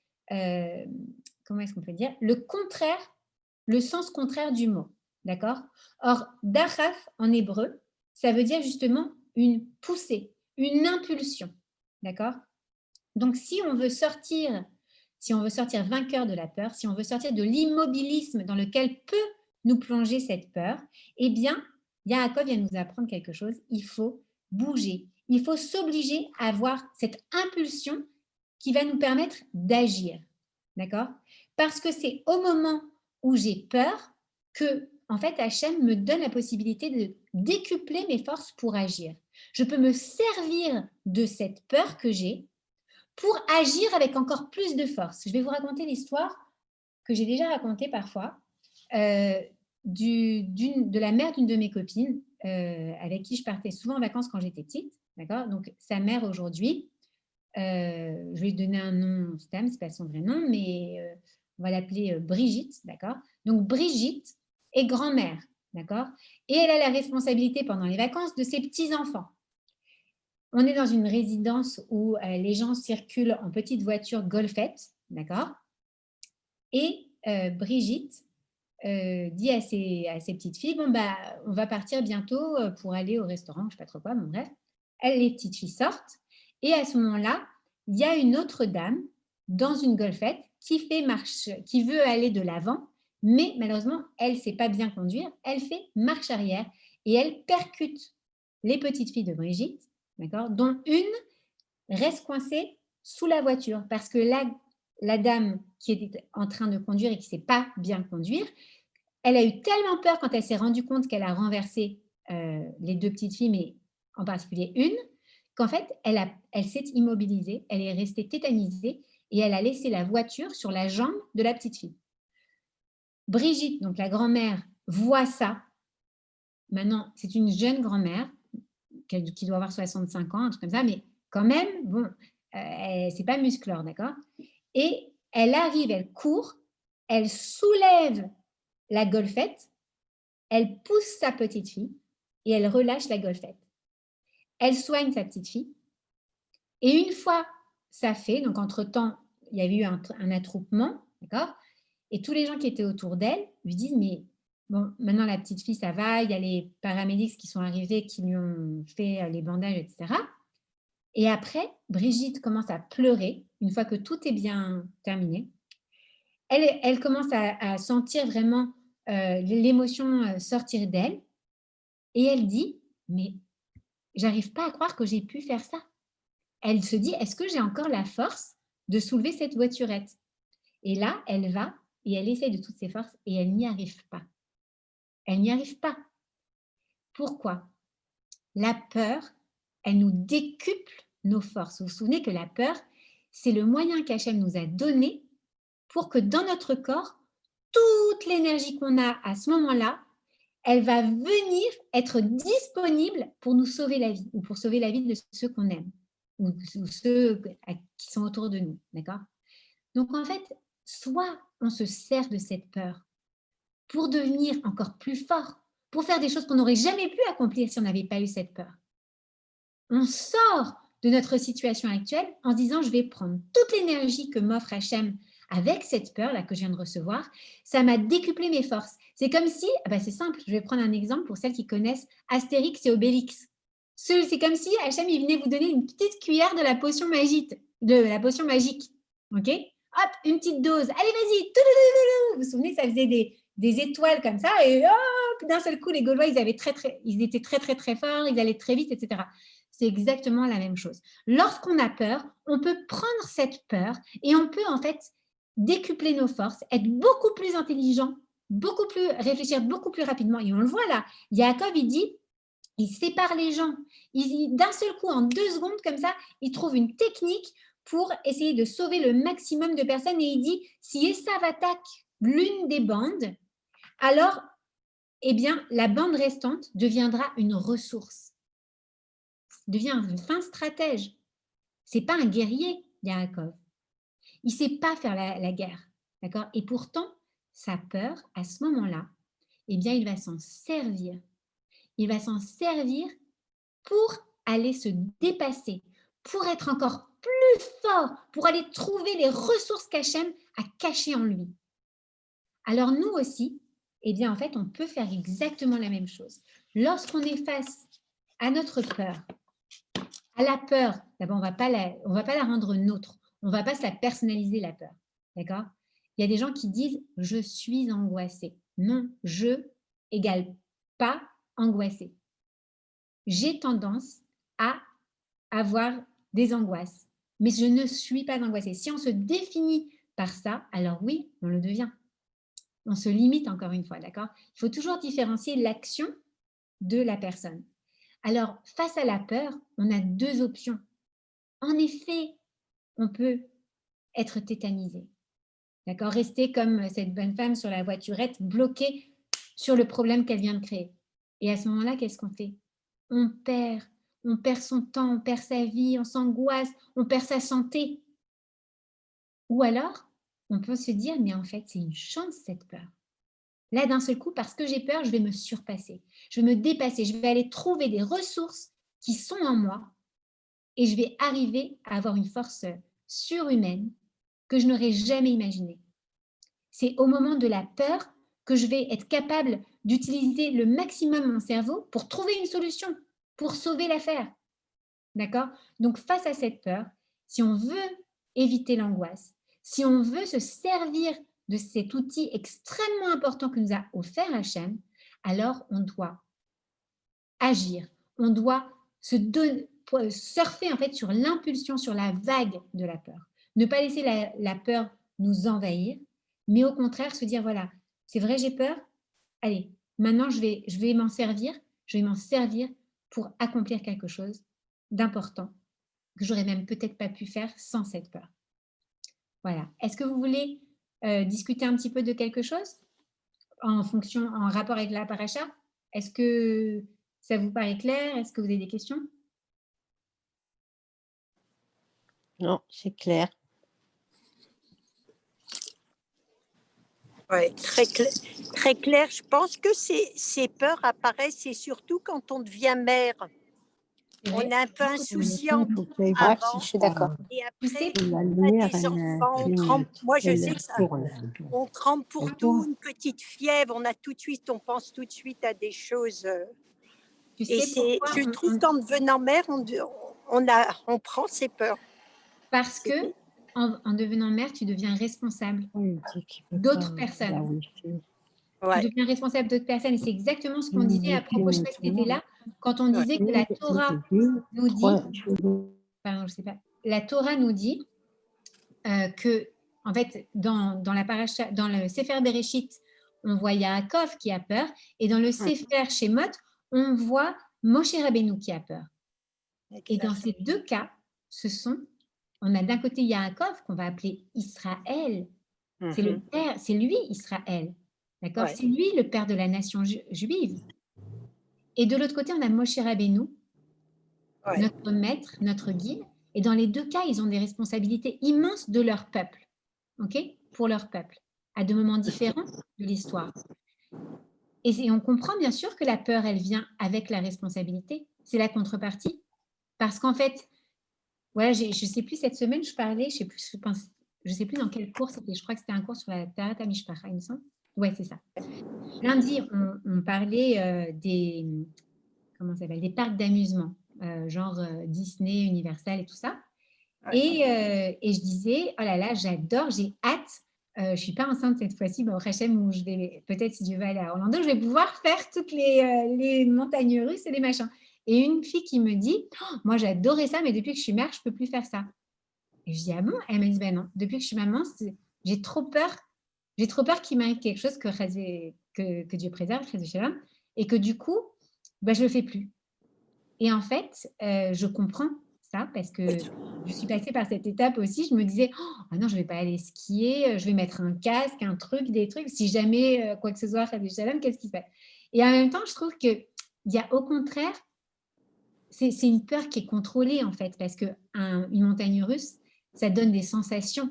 comment est-ce qu'on peut dire, le sens contraire du mot. D'accord? Or, dachaf en hébreu, ça veut dire justement une poussée, une impulsion. D'accord? Donc, si on veut sortir vainqueur de la peur, si on veut sortir de l'immobilisme dans lequel peut nous plonger cette peur, eh bien, Yaakov vient nous apprendre quelque chose. Il faut bouger. Il faut s'obliger à avoir cette impulsion qui va nous permettre d'agir. D'accord? Parce que c'est au moment où j'ai peur que, en fait, Hachem me donne la possibilité de décupler mes forces pour agir. Je peux me servir de cette peur que j'ai pour agir avec encore plus de force. Je vais vous raconter l'histoire que j'ai déjà racontée parfois de la mère d'une de mes copines avec qui je partais souvent en vacances quand j'étais petite. D'accord? Donc, sa mère aujourd'hui, je vais lui donner un nom, Stam, ce n'est pas son vrai nom, mais on va l'appeler Brigitte. D'accord? Donc, Brigitte est grand-mère. D'accord? Et elle a la responsabilité pendant les vacances de ses petits-enfants. On est dans une résidence où les gens circulent en petite voiture golfette, d'accord? Et Brigitte dit à ses petites filles, bon, bah, on va partir bientôt pour aller au restaurant, je ne sais pas trop quoi, bon bref. Les petites filles sortent et à ce moment-là, il y a une autre dame dans une golfette qui veut aller de l'avant, mais malheureusement, elle ne sait pas bien conduire, elle fait marche arrière et elle percute les petites filles de Brigitte, d'accord, dont une reste coincée sous la voiture parce que la dame qui était en train de conduire et qui ne sait pas bien conduire, elle a eu tellement peur quand elle s'est rendue compte qu'elle a renversé les deux petites filles, mais en particulier une, qu'en fait, elle s'est immobilisée, elle est restée tétanisée et elle a laissé la voiture sur la jambe de la petite fille. Brigitte, donc la grand-mère, voit ça. Maintenant, c'est une jeune grand-mère qui doit avoir 65 ans, un truc comme ça, mais quand même, bon, c'est pas musclore, d'accord? Et elle arrive, elle court, elle soulève la golfette, elle pousse sa petite fille et elle relâche la golfette. Elle soigne sa petite fille et une fois ça fait, donc entre-temps, il y avait eu un attroupement, d'accord? Et tous les gens qui étaient autour d'elle lui disent, mais bon, maintenant la petite fille, ça va, il y a les paramédics qui sont arrivés, qui lui ont fait les bandages, etc. Et après, Brigitte commence à pleurer, une fois que tout est bien terminé. Elle commence à sentir vraiment l'émotion sortir d'elle. Et elle dit, mais j'arrive pas à croire que j'ai pu faire ça. elle se dit, est-ce que j'ai encore la force de soulever cette voiturette? Et là, elle va et elle essaie de toutes ses forces et elle n'y arrive pas. Elle n'y arrive pas. Pourquoi? La peur, elle nous décuple nos forces. Vous vous souvenez que la peur, c'est le moyen qu'Hachem nous a donné pour que dans notre corps, toute l'énergie qu'on a à ce moment-là, elle va venir être disponible pour nous sauver la vie ou pour sauver la vie de ceux qu'on aime ou ceux qui sont autour de nous. D'accord? Donc en fait, soit on se sert de cette peur pour devenir encore plus fort, pour faire des choses qu'on n'aurait jamais pu accomplir si on n'avait pas eu cette peur. On sort de notre situation actuelle en disant je vais prendre toute l'énergie que m'offre Hachem avec cette peur-là que je viens de recevoir, ça m'a décuplé mes forces. C'est comme si, c'est simple, je vais prendre un exemple pour celles qui connaissent Astérix et Obélix. C'est comme si Hachem il venait vous donner une petite cuillère de la potion magique. Ok? Hop, une petite dose. Allez, vas-y. Vous vous souvenez, ça faisait des étoiles comme ça et hop, d'un seul coup, les Gaulois, ils étaient très, très, très forts, ils allaient très vite, etc. C'est exactement la même chose. Lorsqu'on a peur, on peut prendre cette peur et on peut en fait décupler nos forces, être beaucoup plus intelligent, réfléchir beaucoup plus rapidement. Et on le voit là, Yaakov, il dit, il sépare les gens. D'un seul coup, en 2 secondes comme ça, il trouve une technique pour essayer de sauver le maximum de personnes. Et il dit, si Esav attaque l'une des bandes, alors, eh bien, la bande restante deviendra une ressource. Devient un fin stratège. Ce n'est pas un guerrier, Yaakov. Il ne sait pas faire la guerre. D'accord? Et pourtant, sa peur, à ce moment-là, eh bien, il va s'en servir. Il va s'en servir pour aller se dépasser, pour être encore plus fort, pour aller trouver les ressources qu'Hachem a cachées en lui. Alors nous aussi, eh bien, en fait, on peut faire exactement la même chose. Lorsqu'on est face à notre peur, à la peur, d'abord, on va pas la rendre nôtre. On ne va pas se la personnaliser, la peur. D'accord? Il y a des gens qui disent « je suis angoissé ». Non, « je » égale pas angoissé. J'ai tendance à avoir des angoisses, mais je ne suis pas angoissée. Si on se définit par ça, alors oui, on le devient. On se limite encore une fois, d'accord? Il faut toujours différencier l'action de la personne. Alors, face à la peur, on a 2 options. En effet, on peut être tétanisé. D'accord? Rester comme cette bonne femme sur la voiturette, bloquée sur le problème qu'elle vient de créer. Et à ce moment-là, qu'est-ce qu'on fait? On perd son temps, on perd sa vie, on s'angoisse, on perd sa santé. Ou alors, on peut se dire, mais en fait, c'est une chance cette peur. Là, d'un seul coup, parce que j'ai peur, je vais me surpasser, je vais me dépasser, je vais aller trouver des ressources qui sont en moi et je vais arriver à avoir une force surhumaine que je n'aurais jamais imaginée. C'est au moment de la peur que je vais être capable d'utiliser le maximum mon cerveau pour trouver une solution, pour sauver l'affaire. D'accord? Donc, face à cette peur, si on veut éviter l'angoisse, si on veut se servir de cet outil extrêmement important que nous a offert Hachem, alors on doit agir, on doit surfer en fait sur l'impulsion, sur la vague de la peur. Ne pas laisser la peur nous envahir, mais au contraire se dire, voilà, c'est vrai, j'ai peur, allez, maintenant je vais m'en servir pour accomplir quelque chose d'important que j'aurais même peut-être pas pu faire sans cette peur. Voilà. Est-ce que vous voulez discuter un petit peu de quelque chose en rapport avec la paracha? Est-ce que ça vous paraît clair? Est-ce que vous avez des questions? Non, c'est clair. Oui, très clair. Je pense que ces peurs apparaissent et surtout quand on devient mère. On est un peu insouciant avant. Je suis d'accord. Et Tu sais, après, on a des enfants, on trempe. Moi, je sais que ça, on trempe pour tout, une petite fièvre, on pense tout de suite à des choses. tu Et sais pourquoi je trouve qu'en devenant mère, on prend ses peurs. Parce que en devenant mère, tu deviens responsable d'autres personnes. Ouais. Tu deviens responsable d'autres personnes. Et c'est exactement ce qu'on disait à propos, je ne sais pas si tu étais là, quand on disait que la Torah nous dit pardon, je sais pas, la Torah nous dit que, en fait, dans la paracha, dans le Sefer Bereshit, on voit Yaakov qui a peur, et dans le Sefer Shemot, on voit Moshe Rabbeinu qui a peur. Et dans ces deux cas, on a d'un côté Yaakov qu'on va appeler Israël. C'est le père, c'est lui Israël. D'accord? Ouais. C'est lui le père de la nation juive. Et de l'autre côté, on a Moshe Rabbeinu, notre maître, notre guide. Et dans les deux cas, ils ont des responsabilités immenses de leur peuple. OK? Pour leur peuple, à deux moments différents de l'histoire. Et on comprend bien sûr que la peur, elle vient avec la responsabilité. C'est la contrepartie. Parce qu'en fait, voilà, je ne sais plus, cette semaine, je parlais, je ne sais plus dans quel cours c'était, je crois que c'était un cours sur la Tarat HaMishpacha, il me semble. Oui, c'est ça. Lundi, on parlait des parcs d'amusement, genre Disney, Universal et tout ça. Et je disais, oh là là, j'adore, j'ai hâte. Je ne suis pas enceinte cette fois-ci, mais au Hachem, où je vais, peut-être si Dieu va aller à Orlando, je vais pouvoir faire toutes les montagnes russes et les machins. Et une fille qui me dit, oh, moi j'adorais ça, mais depuis que je suis mère, je ne peux plus faire ça. Et je dis, ah bon? Elle m'a dit, ben non, depuis que je suis maman, j'ai trop peur qu'il m'arrive quelque chose que Dieu préserve, et que du coup, ben, je ne le fais plus. Et en fait, je comprends ça parce que je suis passée par cette étape aussi. Je me disais, oh non, je ne vais pas aller skier, je vais mettre un casque, un truc, des trucs. Si jamais quoi que ce soit, qu'est-ce qui se passe? Et en même temps, je trouve qu'il y a au contraire, c'est une peur qui est contrôlée en fait, parce qu'une montagne russe, ça donne des sensations.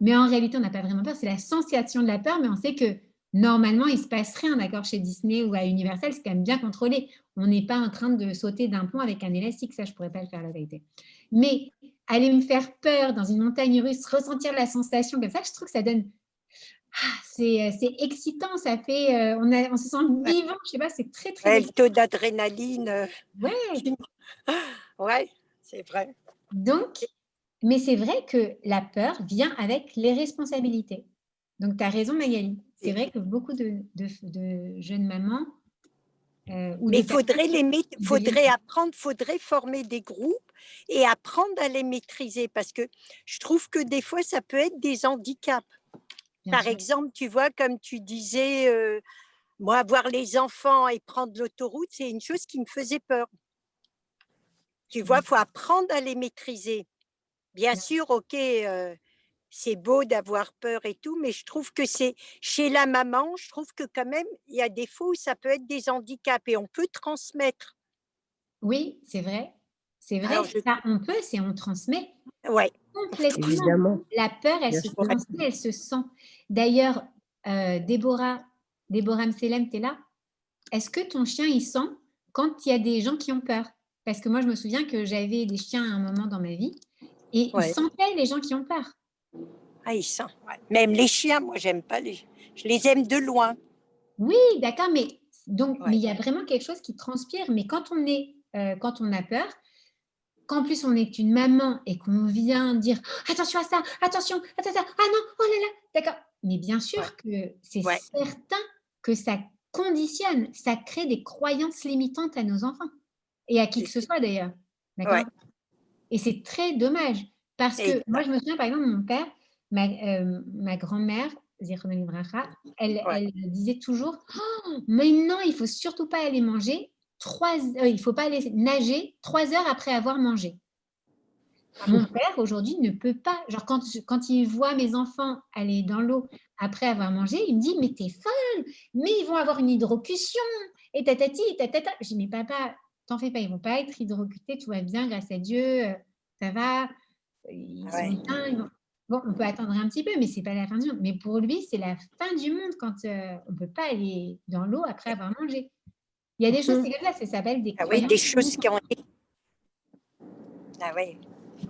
Mais en réalité, on n'a pas vraiment peur. C'est la sensation de la peur, mais on sait que normalement, il ne se passe rien, d'accord, chez Disney ou à Universal, c'est quand même bien contrôlé. On n'est pas en train de sauter d'un pont avec un élastique, ça, je ne pourrais pas le faire, la vérité. Mais aller me faire peur dans une montagne russe, ressentir la sensation comme ça, je trouve que ça donne... c'est excitant, ça fait... on se sent vivant, je ne sais pas, c'est très, très... Le taux d'adrénaline. Ouais, c'est vrai. Donc, mais c'est vrai que la peur vient avec les responsabilités. Donc, tu as raison, Magali. C'est vrai que beaucoup de jeunes mamans... mais il faudrait apprendre, faudrait former des groupes et apprendre à les maîtriser parce que je trouve que des fois, ça peut être des handicaps. Par exemple, tu vois, comme tu disais, moi, voir les enfants et prendre l'autoroute, c'est une chose qui me faisait peur. Tu vois, il faut apprendre à les maîtriser. Bien sûr, ok, c'est beau d'avoir peur et tout, mais je trouve que c'est chez la maman, je trouve que quand même, il y a des fois où ça peut être des handicaps et on peut transmettre. Oui, c'est vrai. C'est vrai, Alors, ça, on peut, on transmet complètement. Évidemment. La peur, elle se transmet, elle se sent. D'ailleurs, Déborah Mselem, tu es là? Est-ce que ton chien, il sent quand il y a des gens qui ont peur? Parce que moi, je me souviens que j'avais des chiens à un moment dans ma vie et ils sentaient les gens qui ont peur. Ah, ils sentent. Même les chiens, moi, j'aime pas je les aime de loin. Oui, d'accord, mais il y a vraiment quelque chose qui transpire. Mais quand on a peur, qu'en plus on est une maman et qu'on vient dire attention à ça, attention, ah non, oh là là, d'accord. Mais bien sûr que c'est certain que ça conditionne, ça crée des croyances limitantes à nos enfants et à qui que ce soit d'ailleurs, d'accord. Et c'est très dommage parce que moi je me souviens par exemple mon père, ma grand-mère, elle disait toujours mais non, il faut surtout pas aller manger. Il faut pas aller nager 3 heures après avoir mangé. Mon père, aujourd'hui, ne peut pas. Genre, quand il voit mes enfants aller dans l'eau après avoir mangé, il me dit, mais t'es folle, mais ils vont avoir une hydrocution, et tatati, et tatata. Je dis, mais papa, t'en fais pas, ils vont pas être hydrocutés, tout va bien, grâce à Dieu, ça va, ils sont bien. Bon, on peut attendre un petit peu, mais c'est pas la fin du monde. Mais pour lui, c'est la fin du monde quand on peut pas aller dans l'eau après avoir mangé. Il y a des choses, c'est comme ça s'appelle des croyances. Oui, des choses qui ont été... Ah oui,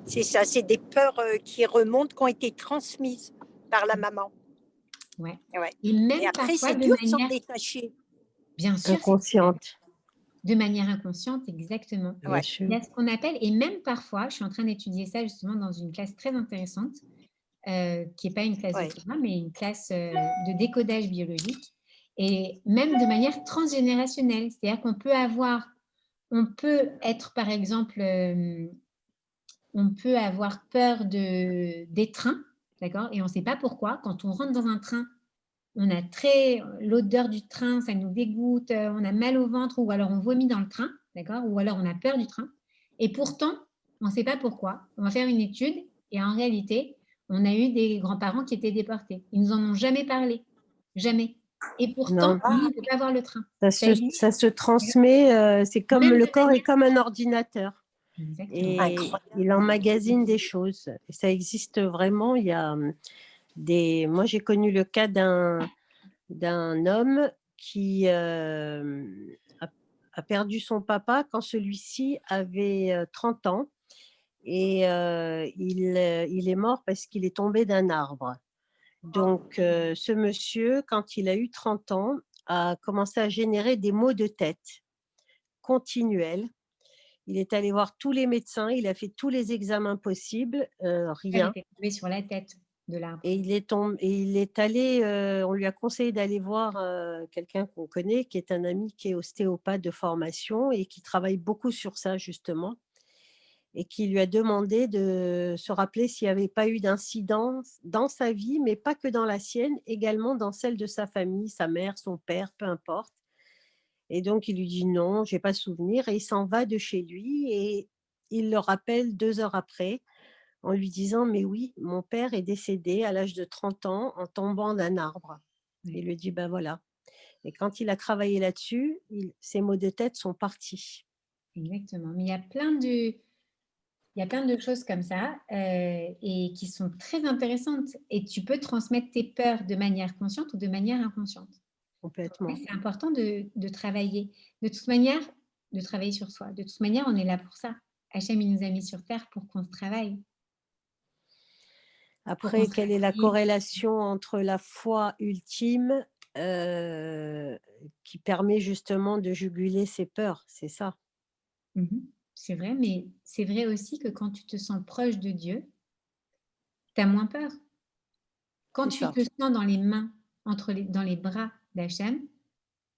c'est ça, c'est des peurs qui remontent, qui ont été transmises par la maman. Ouais. Et même après, parfois, c'est dur de s'en détacher. Bien sûr. Inconsciente. De manière inconsciente, exactement. Il y a ce qu'on appelle, et même parfois, je suis en train d'étudier ça justement dans une classe très intéressante, qui n'est pas une classe de trauma, mais une classe de décodage biologique, et même de manière transgénérationnelle. C'est-à-dire qu'on peut être, par exemple, on peut avoir peur des trains, d'accord? Et on ne sait pas pourquoi. Quand on rentre dans un train, on a l'odeur du train, ça nous dégoûte, on a mal au ventre ou alors on vomit dans le train, d'accord? Ou alors on a peur du train. Et pourtant, on ne sait pas pourquoi. On va faire une étude et en réalité, on a eu des grands-parents qui étaient déportés. Ils nous en ont jamais parlé. Jamais. Et pourtant, Non, nous, on ne peut pas voir le train. ça se transmet, c'est comme Même le de corps est manière- comme un ordinateur. Exactement. Et Incroyable. il emmagasine des choses. Et ça existe vraiment. Il y a moi, j'ai connu le cas d'un homme qui a perdu son papa quand celui-ci avait 30 ans. Et il est mort parce qu'il est tombé d'un arbre. Donc, ce monsieur, quand il a eu 30 ans, a commencé à générer des maux de tête continuels. Il est allé voir tous les médecins, il a fait tous les examens possibles, Elle rien. était tombée sur la tête de l'arbre. Et il est allé, on lui a conseillé d'aller voir quelqu'un qu'on connaît, qui est un ami qui est ostéopathe de formation et qui travaille beaucoup sur ça justement, et qui lui a demandé de se rappeler s'il n'y avait pas eu d'incident dans sa vie, mais pas que dans la sienne, également dans celle de sa famille, sa mère, son père, peu importe. Et donc, il lui dit non, je n'ai pas souvenir, et il s'en va de chez lui, et il le rappelle 2 heures après, en lui disant, mais oui, mon père est décédé à l'âge de 30 ans en tombant d'un arbre. Il lui dit, ben voilà. Et quand il a travaillé là-dessus, ses maux de tête sont partis. Exactement. Mais il y a plein de choses comme ça et qui sont très intéressantes. Et tu peux transmettre tes peurs de manière consciente ou de manière inconsciente. Complètement. C'est important de travailler. De toute manière, de travailler sur soi. De toute manière, on est là pour ça. Hachem, il nous a mis sur Terre pour qu'on se travaille. Après, quelle est la corrélation entre la foi ultime qui permet justement de juguler ses peurs? C'est ça. C'est vrai, mais c'est vrai aussi que quand tu te sens proche de Dieu, tu as moins peur. Quand tu te sens dans les mains, dans les bras d'Hachem,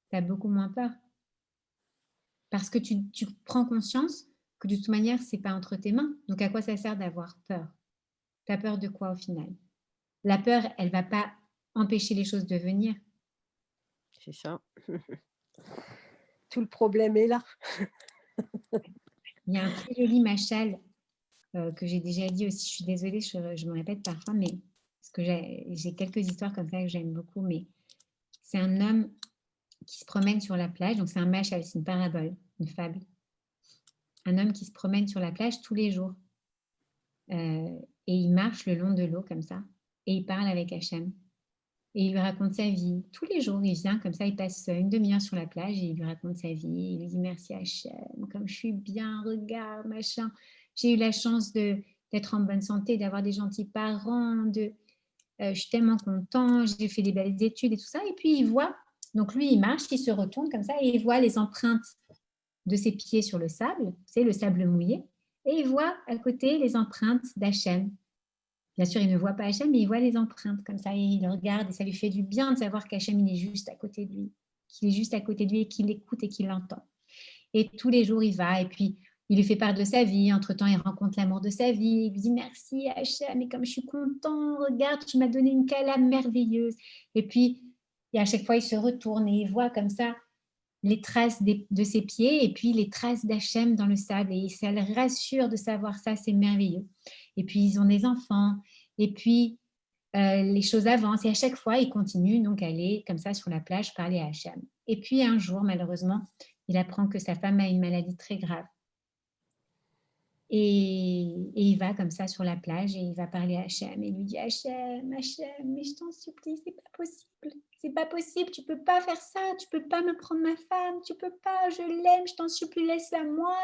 tu as beaucoup moins peur. Parce que tu prends conscience que de toute manière, ce n'est pas entre tes mains. Donc, à quoi ça sert d'avoir peur? Tu as peur de quoi au final? La peur, elle ne va pas empêcher les choses de venir. C'est ça. Tout le problème est là. Il y a un très joli machal que j'ai déjà dit aussi. Je suis désolée, je me répète parfois, mais parce que j'ai quelques histoires comme ça que j'aime beaucoup. Mais c'est un homme qui se promène sur la plage. Donc, c'est un machal, c'est une parabole, une fable. Un homme qui se promène sur la plage tous les jours. Et il marche le long de l'eau comme ça. Et il parle avec Hachem. Et il lui raconte sa vie. Tous les jours, il vient comme ça, il passe une demi-heure sur la plage et il lui raconte sa vie. Il lui dit merci Hachem, comme je suis bien, regarde, machin. J'ai eu la chance d'être en bonne santé, d'avoir des gentils parents, je suis tellement content, j'ai fait des belles études et tout ça. Et puis il voit, donc lui il marche, il se retourne comme ça et il voit les empreintes de ses pieds sur le sable, c'est le sable mouillé. Et il voit à côté les empreintes d'Hachem. Bien sûr, il ne voit pas Hachem, mais il voit les empreintes comme ça, et il le regarde, et ça lui fait du bien de savoir qu'Hachem, il est juste à côté de lui, qu'il est juste à côté de lui, et qu'il l'écoute et qu'il l'entend. Et tous les jours, il va, et puis il lui fait part de sa vie. Entre-temps, il rencontre l'amour de sa vie. Il lui dit merci Hachem, mais comme je suis content, regarde, tu m'as donné une calame merveilleuse. Et puis, à chaque fois, il se retourne et il voit comme ça les traces de ses pieds et puis les traces d'Hachem dans le sable. Et ça le rassure de savoir ça, c'est merveilleux. Et puis, ils ont des enfants. Et puis, les choses avancent. Et à chaque fois, il continue donc à aller comme ça sur la plage parler à Hachem. Et puis, un jour, malheureusement, il apprend que sa femme a une maladie très grave. Et il va comme ça sur la plage et il va parler à Hachem. Et il lui dit Hachem, Hachem, mais je t'en supplie, c'est pas possible. C'est pas possible, tu peux pas faire ça, tu peux pas me prendre ma femme, tu peux pas, je l'aime, je t'en supplie, laisse-la moi,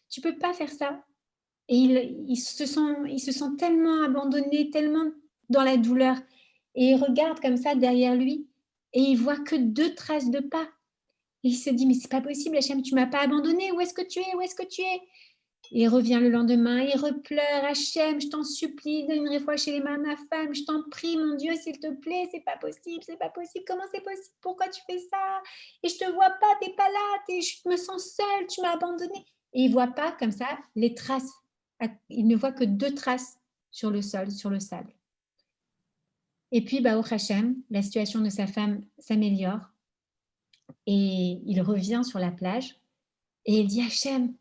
tu peux pas faire ça. Et il se sent tellement abandonné, tellement dans la douleur. Et il regarde comme ça derrière lui et il voit que 2 traces de pas. Et il se dit, mais c'est pas possible, Hachem, tu m'as pas abandonné, où est-ce que tu es, où est-ce que tu es? Et il revient le lendemain, il repleure, Hachem, je t'en supplie, donne une fois chez les mains à ma femme, je t'en prie, mon Dieu, s'il te plaît, c'est pas possible, comment c'est possible, pourquoi tu fais ça? Et je te vois pas, t'es pas là, je me sens seule, tu m'as abandonnée. Et il voit pas comme ça les traces il ne voit que 2 traces sur le sol, sur le sable. Et puis, Baruch Hashem, la situation de sa femme s'améliore et il revient sur la plage et il dit Hachem,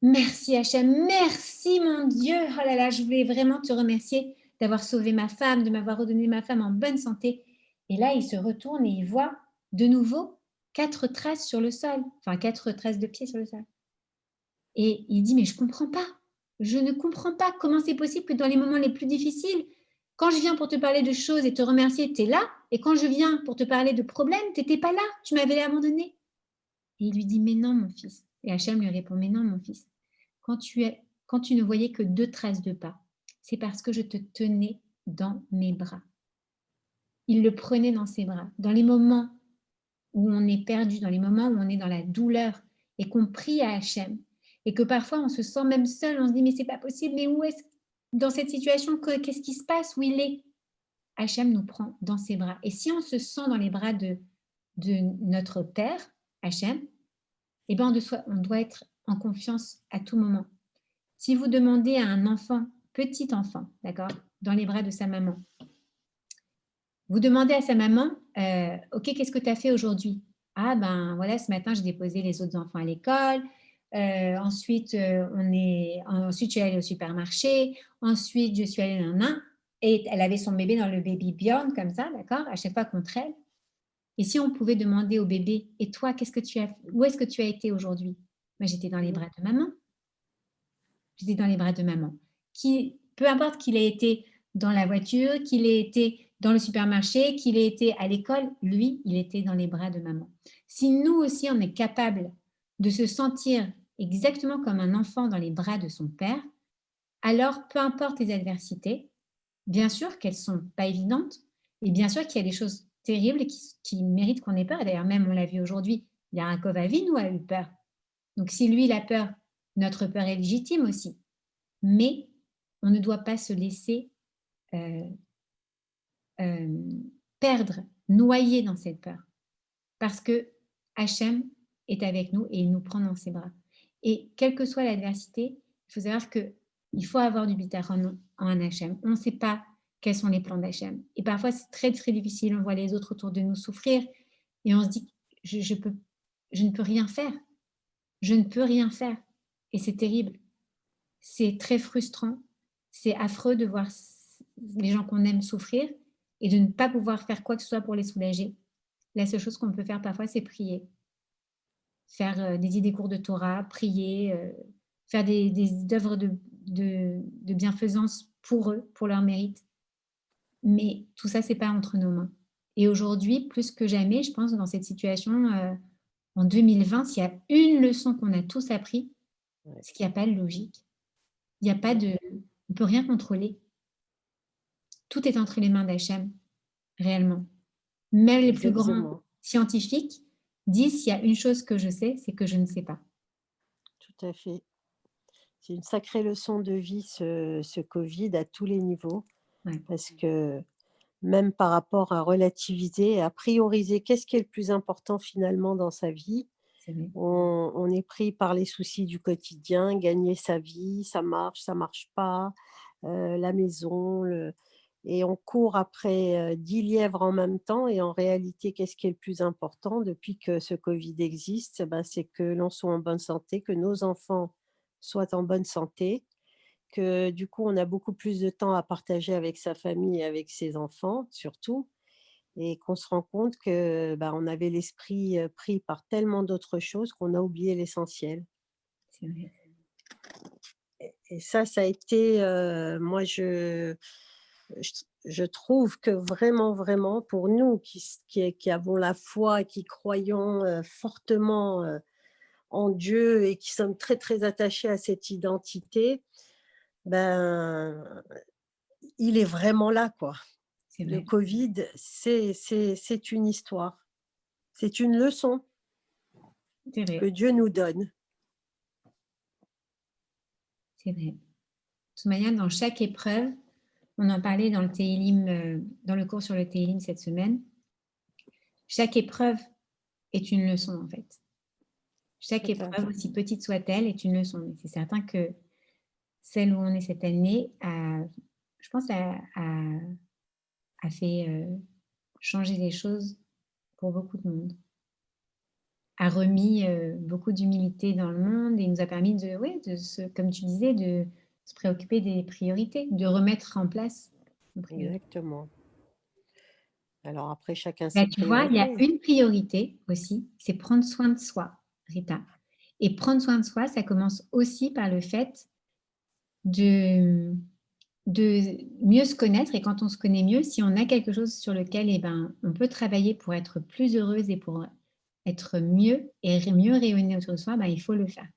merci Hachem, merci mon Dieu, oh là là, je voulais vraiment te remercier d'avoir sauvé ma femme, de m'avoir redonné ma femme en bonne santé. Et là, il se retourne et il voit de nouveau 4 traces sur le sol, enfin 4 traces de pieds sur le sol. Et il dit, mais je ne comprends pas, je ne comprends pas comment c'est possible que dans les moments les plus difficiles, quand je viens pour te parler de choses et te remercier, tu es là, et quand je viens pour te parler de problèmes, tu n'étais pas là, tu m'avais abandonné. Et il lui dit, mais non mon fils. Et Hachem lui répond, mais non mon fils, quand tu ne voyais que 2 traces de pas, c'est parce que je te tenais dans mes bras. Il le prenait dans ses bras. Dans les moments où on est perdu, dans les moments où on est dans la douleur et qu'on prie à Hachem, et que parfois on se sent même seul, on se dit mais c'est pas possible, mais où est-ce dans cette situation, qu'est-ce qui se passe, où il est? Hachem nous prend dans ses bras. Et si on se sent dans les bras de notre Père, Hachem, eh ben on doit être en confiance à tout moment. Si vous demandez à un enfant, petit enfant, d'accord, dans les bras de sa maman, vous demandez à sa maman, ok, qu'est-ce que tu as fait aujourd'hui? Ah ben voilà, ce matin j'ai déposé les autres enfants à l'école. Ensuite, ensuite je suis allée au supermarché. Ensuite, je suis allée et elle avait son bébé dans le baby bjorn comme ça, d'accord, à chaque fois contre elle. Et si on pouvait demander au bébé, et toi, qu'est-ce que tu as, où est-ce que tu as été aujourd'hui? Moi, j'étais dans les bras de maman. J'étais dans les bras de maman. Peu importe qu'il ait été dans la voiture, qu'il ait été dans le supermarché, qu'il ait été à l'école, lui, il était dans les bras de maman. Si nous aussi, on est capable de se sentir exactement comme un enfant dans les bras de son père, alors peu importe les adversités, bien sûr qu'elles ne sont pas évidentes, et bien sûr qu'il y a des choses terribles qui méritent qu'on ait peur. Et d'ailleurs, même on l'a vu aujourd'hui, Yaakov Avinu a eu peur. Donc si lui, il a peur, notre peur est légitime aussi. Mais on ne doit pas se laisser perdre, noyer dans cette peur. Parce que Hachem est avec nous et il nous prend dans ses bras. Et quelle que soit l'adversité, il faut savoir qu'il faut avoir du bitachon en Hachem. On ne sait pas quels sont les plans d'Hachem. Et parfois, c'est très, très difficile. On voit les autres autour de nous souffrir et on se dit, je ne peux rien faire. Je ne peux rien faire. Et c'est terrible. C'est très frustrant. C'est affreux de voir les gens qu'on aime souffrir et de ne pas pouvoir faire quoi que ce soit pour les soulager. La seule chose qu'on peut faire parfois, c'est prier. Faire des cours de Torah, prier, faire des œuvres de bienfaisance pour eux, pour leur mérite. Mais tout ça, ce n'est pas entre nos mains. Et aujourd'hui, plus que jamais, je pense, dans cette situation, en 2020, s'il y a une leçon qu'on a tous appris, c'est qu'il n'y a pas de logique. Il n'y a pas de... On ne peut rien contrôler. Tout est entre les mains d'Hachem, réellement. Même les plus grands scientifiques disent, s'il y a une chose que je sais, c'est que je ne sais pas. Tout à fait. C'est une sacrée leçon de vie, ce Covid, à tous les niveaux. Ouais. Parce que même par rapport à relativiser, à prioriser, qu'est-ce qui est le plus important finalement dans sa vie? On est pris par les soucis du quotidien, gagner sa vie, ça marche pas, la maison, et on court après 10 lièvres en même temps. Et en réalité, qu'est-ce qui est le plus important depuis que ce Covid existe? C'est que l'on soit en bonne santé, que nos enfants soient en bonne santé, que du coup, on a beaucoup plus de temps à partager avec sa famille et avec ses enfants, surtout, et qu'on se rend compte que on avait l'esprit pris par tellement d'autres choses qu'on a oublié l'essentiel. C'est vrai. Et ça a été, moi, je trouve que vraiment, vraiment, pour nous qui avons la foi et qui croyons fortement en Dieu et qui sommes très, très attachés à cette identité, il est vraiment là, quoi. Le Covid, c'est une histoire. C'est une leçon que Dieu nous donne. C'est vrai. De toute manière, dans chaque épreuve, on en parlait dans le Téhilim, dans le cours sur le Téhilim cette semaine, chaque épreuve est une leçon, en fait. Chaque épreuve, aussi petite soit-elle, est une leçon. C'est certain que celle où on est cette année, je pense, a fait changer les choses pour beaucoup de monde. A remis beaucoup d'humilité dans le monde et nous a permis de, ouais, comme tu disais, de se préoccuper des priorités, de remettre en place nos priorités. Exactement. Alors après, chacun Là, ses tu vois, il y a priorités. une priorité aussi, c'est prendre soin de soi, Rita. Et prendre soin de soi, ça commence aussi par le fait de mieux se connaître. Et quand on se connaît mieux, si on a quelque chose sur lequel on peut travailler pour être plus heureuse et pour être mieux et mieux rayonner autour de soi, il faut le faire.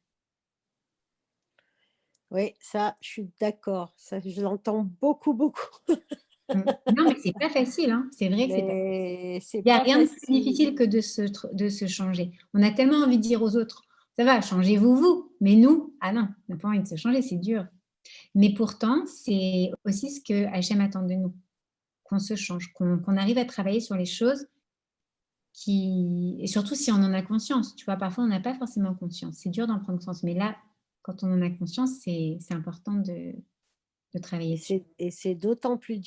Oui, ça, je suis d'accord. Ça, je l'entends beaucoup, beaucoup. Non, mais c'est pas facile, hein. C'est vrai que c'est pas facile. Mais c'est Il n'y a pas rien de plus difficile facile. que de se changer. On a tellement envie de dire aux autres, ça va, changez-vous, vous. Mais nous, ah non, on n'a pas envie de se changer, c'est dur. Mais pourtant, c'est aussi ce que Hachem attend de nous, qu'on se change, qu'on arrive à travailler sur les choses et surtout si on en a conscience. Tu vois, parfois, on n'a pas forcément conscience. C'est dur d'en prendre conscience. Mais là, quand on en a conscience, c'est important de travailler dessus. Et c'est d'autant plus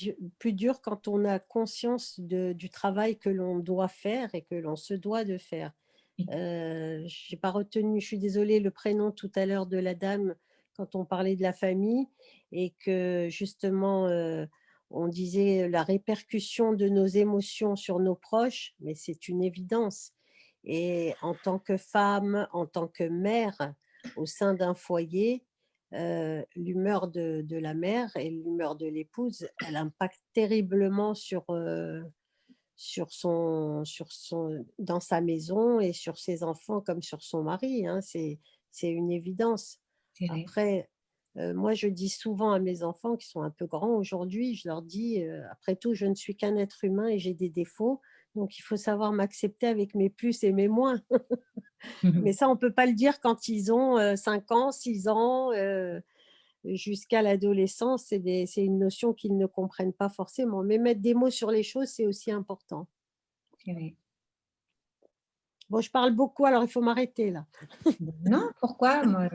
dur quand on a conscience du travail que l'on doit faire et que l'on se doit de faire. J'ai pas retenu, je suis désolée, le prénom tout à l'heure de la dame quand on parlait de la famille et que justement on disait la répercussion de nos émotions sur nos proches, mais c'est une évidence. Et en tant que femme, en tant que mère au sein d'un foyer, l'humeur de la mère et l'humeur de l'épouse, elle impacte terriblement dans sa maison et sur ses enfants comme sur son mari, hein, c'est une évidence. C'est vrai. Après, moi, je dis souvent à mes enfants qui sont un peu grands aujourd'hui, je leur dis, après tout, je ne suis qu'un être humain et j'ai des défauts, donc il faut savoir m'accepter avec mes plus et mes moins. Mais ça, on ne peut pas le dire quand ils ont 5 ans, 6 ans, jusqu'à l'adolescence, c'est une notion qu'ils ne comprennent pas forcément. Mais mettre des mots sur les choses, c'est aussi important. C'est vrai. Bon, je parle beaucoup, alors il faut m'arrêter là. Non, pourquoi? Moi,